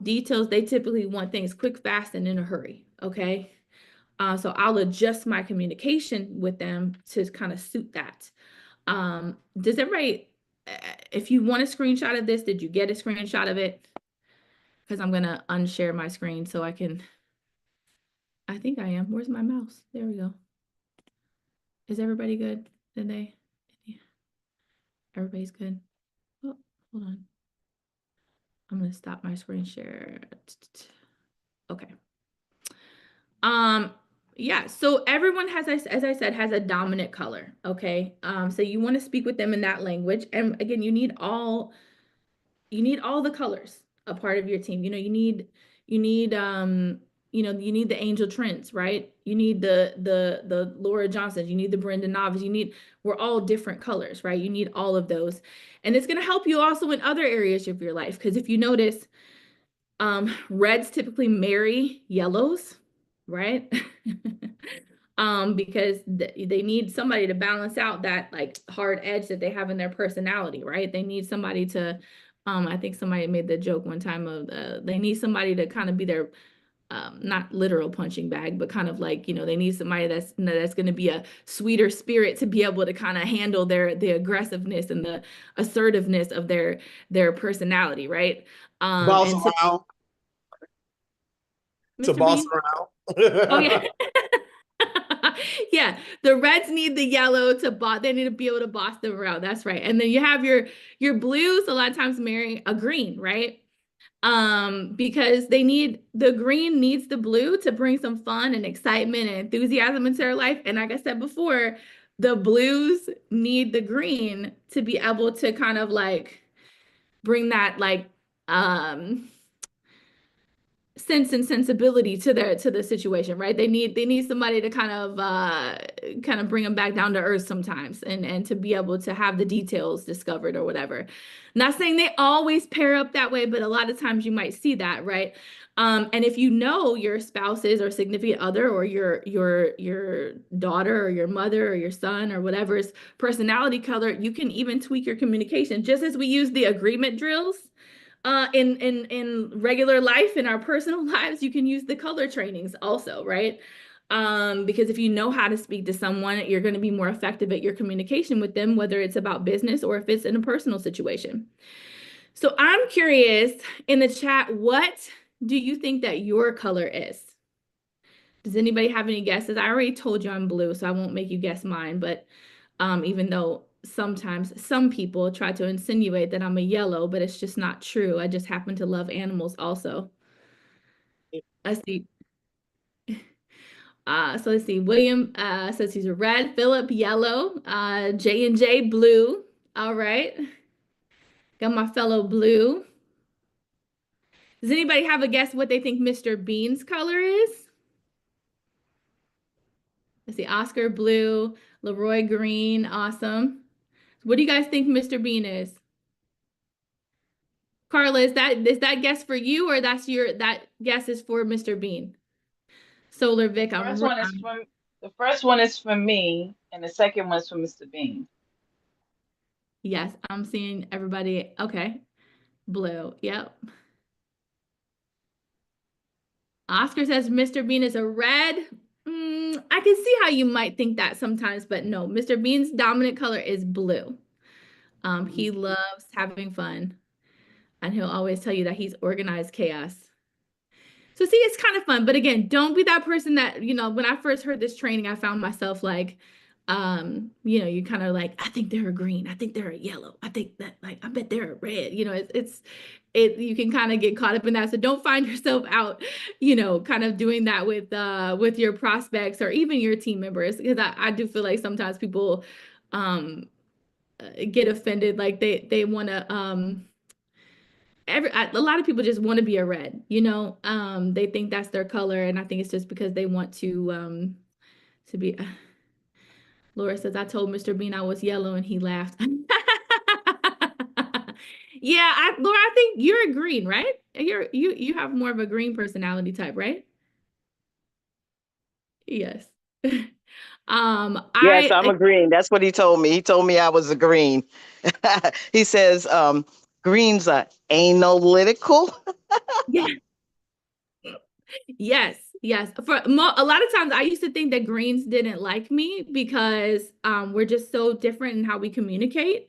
details. They typically want things quick, fast, and in a hurry. Okay. So I'll adjust my communication with them to kind of suit that. Does everybody, if you want a screenshot of this, did you get a screenshot of it? Because I'm going to unshare my screen so I think I am. Where's my mouse? There we go. Is everybody good? Everybody's good? Oh, hold on. I'm going to stop my screen share. Okay. Yeah, so everyone has, as I said, has a dominant color, okay? So you want to speak with them in that language. And again, you need all the colors a part of your team. You need the Angel Trents, right? You need the Laura Johnsons, you need the Brenda Novice, we're all different colors, right? You need all of those. And it's going to help you also in other areas of your life. Because if you notice, reds typically marry yellows, right? Because they need somebody to balance out that like hard edge that they have in their personality, right? They need somebody to I think somebody made the joke one time of they need somebody to kind of be their not literal punching bag, but kind of like, they need somebody that's going to be a sweeter spirit to be able to kind of handle the aggressiveness and the assertiveness of their personality, right? Boss And so, around. To Mr. boss Bean? around. Oh yeah. Yeah, the reds need the yellow to they need to be able to boss them around. That's right. And then you have your blues a lot of times marry a green, right? Because the green needs the blue to bring some fun and excitement and enthusiasm into their life. And like I said before, the blues need the green to be able to kind of like bring that like sense and sensibility to the situation, right? They need somebody to kind of bring them back down to earth sometimes and to be able to have the details discovered or whatever. Not saying they always pair up that way, but a lot of times you might see that, right? And if you know your spouse's or significant other or your daughter or your mother or your son or whatever's personality color, you can even tweak your communication. Just as we use the agreement drills in regular life, in our personal lives, you can use the color trainings also, right? Because if you know how to speak to someone, you're going to be more effective at your communication with them, whether it's about business or if it's in a personal situation. So I'm curious in the chat, what do you think that your color is? Does anybody have any guesses? I already told you I'm blue, so I won't make you guess mine, but even though sometimes some people try to insinuate that I'm a yellow, but it's just not true. I just happen to love animals also. Let's see. So let's see. William says he's a red. Philip, yellow. J&J, blue. All right. Got my fellow blue. Does anybody have a guess what they think Mr. Bean's color is? Let's see. Oscar, blue. Leroy, green. Awesome. What do you guys think Mr. Bean is? Carla, is that guess for you, or that guess is for Mr. Bean? Solar Vic, The first one is for me, and the second one is for Mr. Bean. Yes, I'm seeing everybody. Okay. Blue. Yep. Oscar says Mr. Bean is a red. I can see how you might think that sometimes, but no, Mr. Bean's dominant color is blue. He loves having fun, and he'll always tell you that he's organized chaos. So see, it's kind of fun, but again, don't be that person that, when I first heard this training, I found myself like, you kind of like, I think they're a green, I think they're a yellow, I think that, like, I bet they're a red, you can kind of get caught up in that. So don't find yourself out, kind of doing that with your prospects or even your team members, because I do feel like sometimes people get offended, like they want to a lot of people just want to be a red, they think that's their color, and I think it's just because they want to be. Laura says, I told Mr. Bean I was yellow and he laughed. Yeah, Laura, I think you're a green, right? You have more of a green personality type, right? Yes. Yes, I'm a green. That's what he told me. He told me I was a green. He says, greens are analytical. Yeah. Yes. For a lot of times I used to think that greens didn't like me because we're just so different in how we communicate.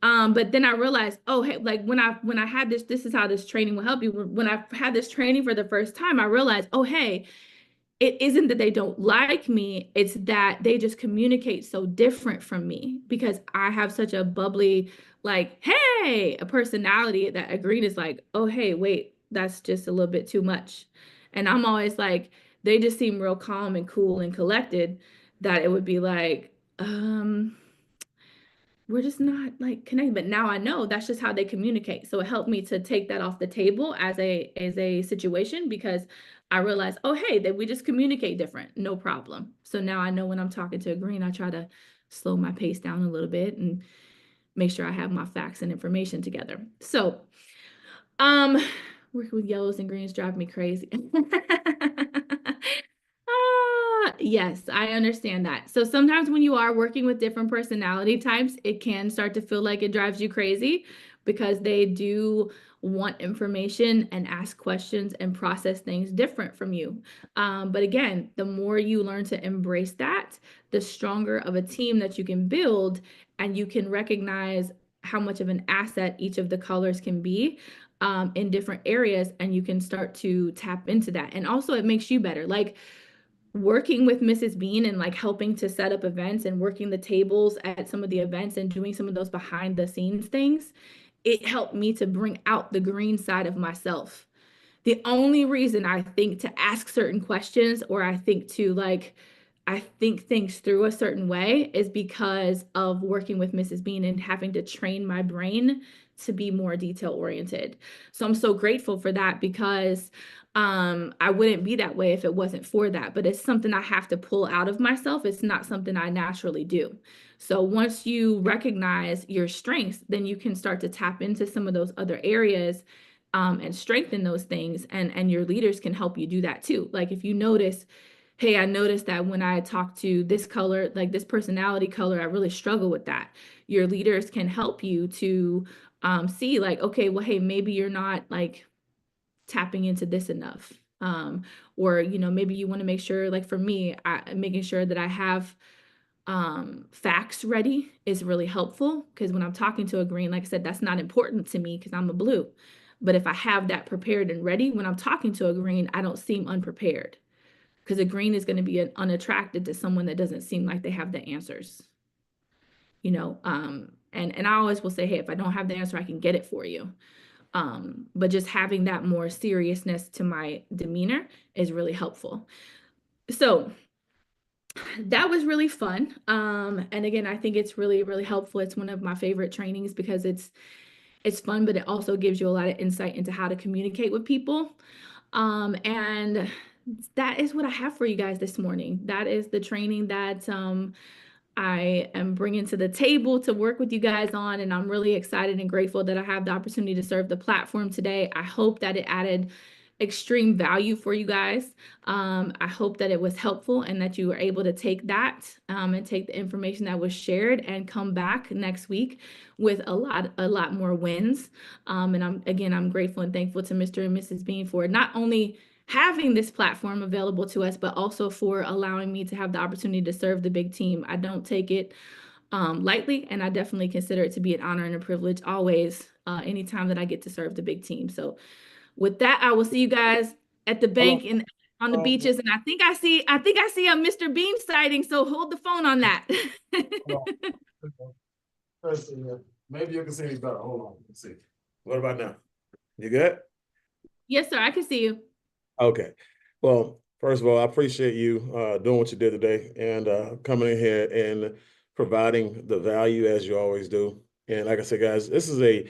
But then I realized, oh, hey, like when I had this is how this training will help you. When I had this training for the first time, I realized, oh, hey, it isn't that they don't like me, it's that they just communicate so different from me because I have such a bubbly, like, hey, a personality that a green is like, oh, hey, wait, that's just a little bit too much. And I'm always like, they just seem real calm and cool and collected, that it would be like, we're just not like connected. But now I know that's just how they communicate. So it helped me to take that off the table as a situation, because I realized, oh, hey, that we just communicate different, no problem. So now I know when I'm talking to a green, I try to slow my pace down a little bit and make sure I have my facts and information together. So, working with yellows and greens drive me crazy. Yes, I understand that. So sometimes when you are working with different personality types, it can start to feel like it drives you crazy. because they do want information and ask questions and process things different from you. But again, the more you learn to embrace that, the stronger of a team that you can build, and you can recognize how much of an asset each of the colors can be in different areas, and you can start to tap into that. And also it makes you better. Like working with Mrs. Bean and like helping to set up events and working the tables at some of the events and doing some of those behind the scenes things, it helped me to bring out the green side of myself. The only reason I think to ask certain questions, or I think things through a certain way, is because of working with Mrs. Bean and having to train my brain to be more detail oriented. So I'm so grateful for that, because I wouldn't be that way if it wasn't for that. But it's something I have to pull out of myself. It's not something I naturally do. So once you recognize your strengths, then you can start to tap into some of those other areas and strengthen those things. And your leaders can help you do that too. Like if you notice, hey, I noticed that when I talk to this color, like this personality color, I really struggle with that. Your leaders can help you to see like, okay, well, hey, maybe you're not like tapping into this enough. Or, maybe you want to make sure, like for me, making sure that I have facts ready is really helpful, because when I'm talking to a green, like I said, that's not important to me because I'm a blue. But if I have that prepared and ready, when I'm talking to a green, I don't seem unprepared, because a green is going to be unattracted to someone that doesn't seem like they have the answers. And I always will say, hey, if I don't have the answer, I can get it for you. But just having that more seriousness to my demeanor is really helpful. So that was really fun. And again, I think it's really, really helpful. It's one of my favorite trainings because it's fun, but it also gives you a lot of insight into how to communicate with people. And that is what I have for you guys this morning. That is the training that I am bringing to the table to work with you guys on, and I'm really excited and grateful that I have the opportunity to serve the platform today. I hope that it added extreme value for you guys. I hope that it was helpful and that you were able to take that and take the information that was shared and come back next week with a lot more wins. And I'm grateful and thankful to Mr. and Mrs. Bean for not only having this platform available to us, but also for allowing me to have the opportunity to serve the big team. I don't take it lightly, and I definitely consider it to be an honor and a privilege always, anytime that I get to serve the big team. So with that, I will see you guys at the bank and on the beaches. And I think I see a Mr. Bean sighting, so hold the phone on that. Maybe you can see me better. Hold on. Let's see. What about now? You good? Yes, sir. I can see you. Okay. Well, first of all, I appreciate you doing what you did today and coming in here and providing the value as you always do. And like I said, guys, this is a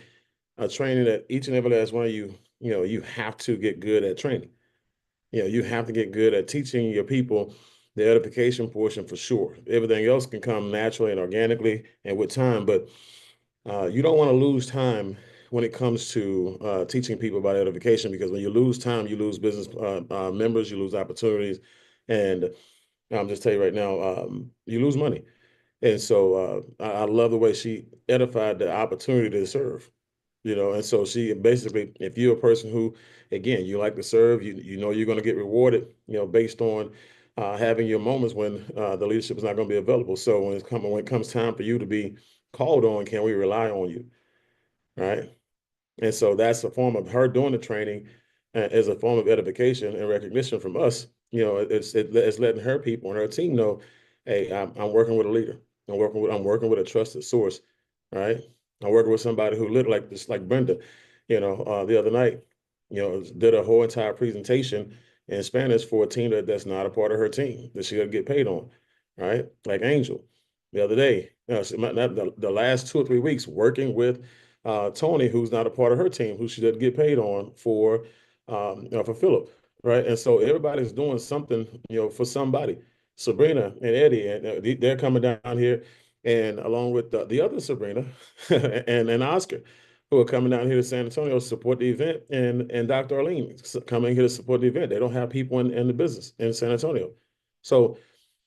training that each and every last one of you, you have to get good at training. You have to get good at teaching your people the edification portion for sure. Everything else can come naturally and organically and with time, but you don't want to lose time when it comes to teaching people about edification, because when you lose time, you lose business members, you lose opportunities, and I'm just tell you right now, you lose money. And so I love the way she edified the opportunity to serve, and so she basically, if you're a person who, again, you like to serve, you know you're going to get rewarded, based on having your moments when the leadership is not going to be available. So when it comes time for you to be called on, can we rely on you? Right. And so that's a form of her doing the training as a form of edification and recognition from us. It's letting her people and her team know, hey, I'm working with a leader. I'm working with a trusted source. Right. I'm working with somebody who looked like this, like Brenda, the other night, did a whole entire presentation in Spanish for a team that's not a part of her team that she doesn't get paid on. Right. Like Angel the other day, the last 2 or 3 weeks working with Tony, who's not a part of her team, who she doesn't get paid on for Philip, right? And so everybody's doing something, for somebody. Sabrina and Eddie, and they're coming down here, and along with the other Sabrina and Oscar, who are coming down here to San Antonio to support the event, and Dr. Arlene coming here to support the event. They don't have people in the business in San Antonio. So,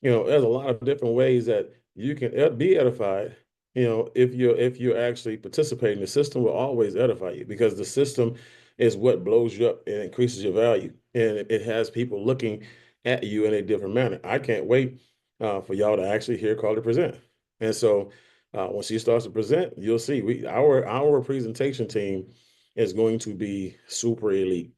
there's a lot of different ways that you can be edified if you're actually participating, the system will always edify you, because the system is what blows you up and increases your value, and it has people looking at you in a different manner. I can't wait for y'all to actually hear Carly present. And so when she starts to present, you'll see our presentation team is going to be super elite.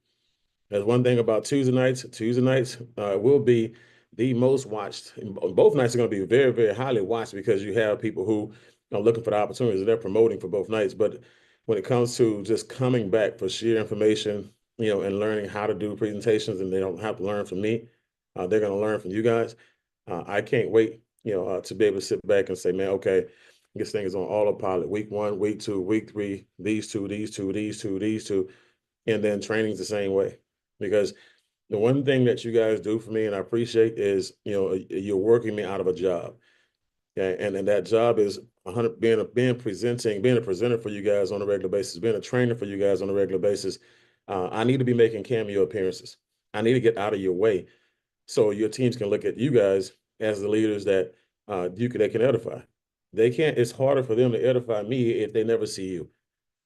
There's one thing about Tuesday nights. Tuesday nights will be the most watched. Both nights are going to be very, very highly watched, because you have people who are looking for the opportunities, and they're promoting for both nights. But when it comes to just coming back for sheer information, and learning how to do presentations, and they don't have to learn from me, they're going to learn from you guys. I can't wait, to be able to sit back and say, man, okay, this thing is on autopilot. Week 1, week 2, week 3, these two, and then training's the same way. Because the one thing that you guys do for me and I appreciate is, you're working me out of a job. Okay. And that job is being a presenter for you guys on a regular basis, being a trainer for you guys on a regular basis. I need to be making cameo appearances. I need to get out of your way, so your teams can look at you guys as the leaders that they can edify. They can't. It's harder for them to edify me if they never see you.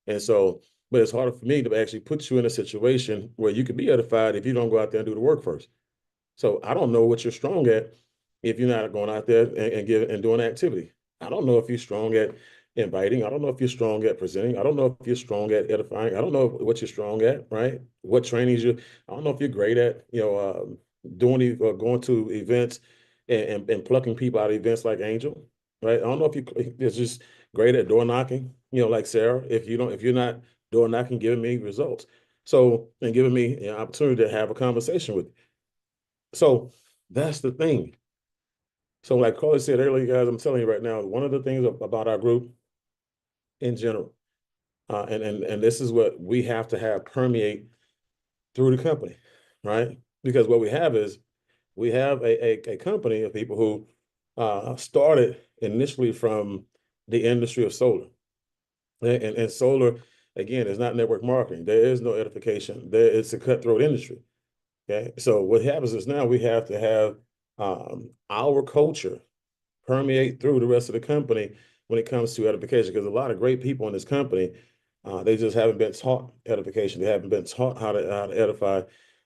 And so, but it's harder for me to actually put you in a situation where you can be edified if you don't go out there and do the work first. So I don't know what you're strong at if you're not going out there and doing activity. I don't know if you're strong at inviting. I don't know if you're strong at presenting. I don't know if you're strong at edifying. I don't know what you're strong at, right? What trainings I don't know if you're great at, doing going to events and plucking people out of events like Angel, right? I don't know if you're just great at door knocking, like Sarah. If you're not door knocking, giving me results. So, and giving me an opportunity to have a conversation with you. So that's the thing. So like Carly said earlier, guys, I'm telling you right now, one of the things about our group in general, and this is what we have to have permeate through the company, right? Because what we have is we have a company of people who started initially from the industry of solar. And solar, again, is not network marketing. There is no edification. It's a cutthroat industry. Okay. So what happens is now we have to have our culture permeate through the rest of the company when it comes to edification, because a lot of great people in this company, they just haven't been taught edification. They haven't been taught how to edify.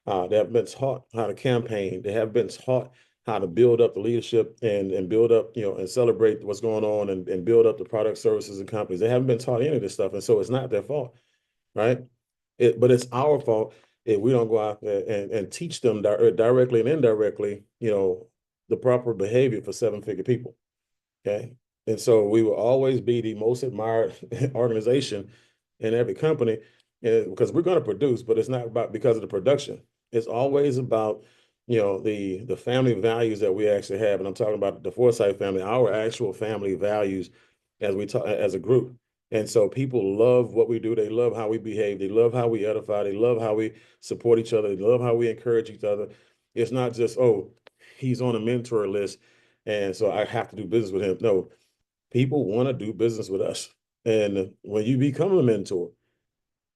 They haven't been taught how to campaign. They haven't been taught how to build up the leadership and build up, and celebrate what's going on and build up the product, services, and companies. They haven't been taught any of this stuff. And so it's not their fault, right? But it's our fault if we don't go out there and teach them directly and indirectly, the proper behavior for 7-figure people. Okay. And so we will always be the most admired organization in every company, because we're going to produce, but it's not about because of the production. It's always about, the family values that we actually have. And I'm talking about the Forsyth family, our actual family values as we talk as a group. And so people love what we do. They love how we behave. They love how we edify. They love how we support each other. They love how we encourage each other. It's not just, oh, he's on a mentor list, and so I have to do business with him. No, people want to do business with us. And when you become a mentor,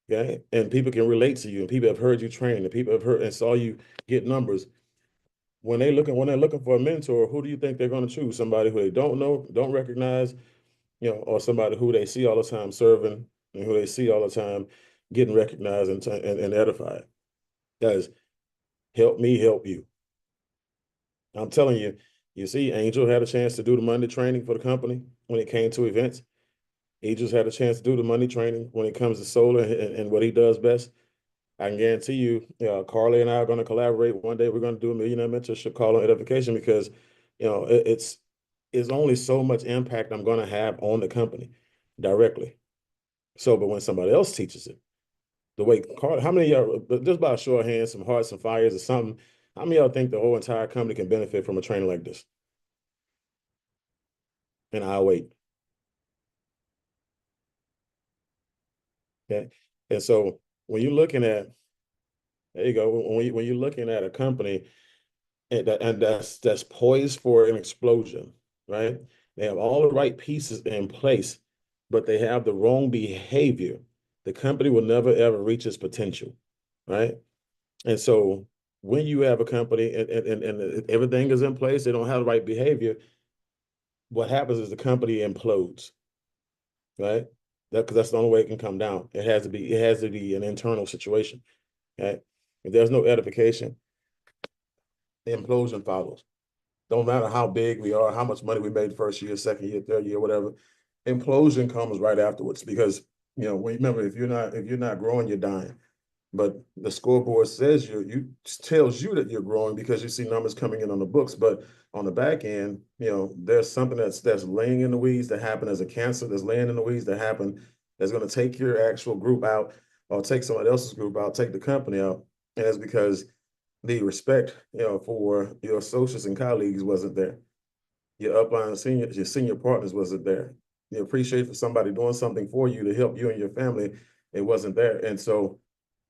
okay, and people can relate to you, and people have heard you train, and people have heard and saw you get numbers. When they're looking for a mentor, who do you think they're going to choose? Somebody who they don't know, don't recognize, or somebody who they see all the time serving, and who they see all the time getting recognized and edified. Guys, help me help you. I'm telling you, you see, Angel had a chance to do the Monday training for the company when it came to events. He just had a chance to do the Monday training when it comes to solar and what he does best. I can guarantee you, Carly and I are going to collaborate. One day we're going to do a millionaire mentorship call on edification, because, it's only so much impact I'm going to have on the company directly. So, but when somebody else teaches it, the way Carly, how many of y'all, just by a show of hands, some hearts and fires or something, how many of y'all think the whole entire company can benefit from a training like this? And I'll wait. Okay. And so when you're looking at, there you go, when you're looking at a company and that's poised for an explosion, right? They have all the right pieces in place, but they have the wrong behavior. The company will never ever reach its potential, right? And so when you have a company and everything is in place, they don't have the right behavior, what happens is the company implodes. right? Because that's the only way it can come down. It has to be an internal situation, right? If there's no edification, the implosion follows. Don't matter how big we are, how much money we made first year, second year, third year, whatever. Implosion comes right afterwards because, remember, if you're not growing, you're dying. But the scoreboard says tells you that you're growing because you see numbers coming in on the books. But on the back end, there's something that's laying in the weeds that happened as a cancer that's laying in the weeds that happened that's going to take your actual group out or take somebody else's group out, take the company out. And that's because the respect, for your associates and colleagues wasn't there. Your upline your senior partners wasn't there. You appreciate for somebody doing something for you to help you and your family, it wasn't there. And so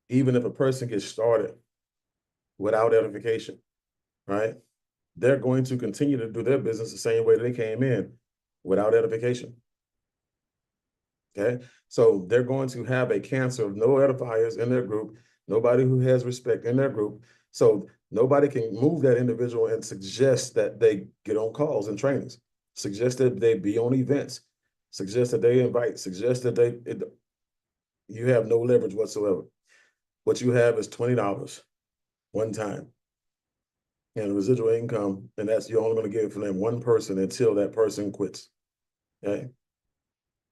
even if a person gets started without edification, right, they're going to continue to do their business the same way they came in without edification. Okay, so they're going to have a cancer of no edifiers in their group, nobody who has respect in their group. So nobody can move that individual and suggest that they get on calls and trainings, suggest that they be on events, suggest that they invite, suggest that you have no leverage whatsoever. What you have is $20 one time and residual income, and you're only going to give it for them one person until that person quits. Okay,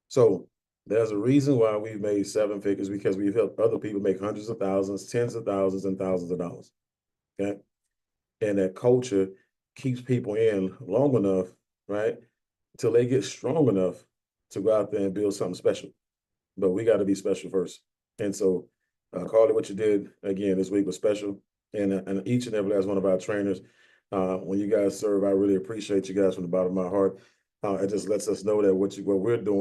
so there's a reason why we've made seven figures, because we've helped other people make hundreds of thousands, tens of thousands, and thousands of dollars. Okay, and that culture keeps people in long enough, right, until they get strong enough to go out there and build something special. But we got to be special first. And so, Carly, what you did again this week was special, and each and every last one of our trainers, when you guys serve, I really appreciate you guys from the bottom of my heart. It just lets us know that what we're doing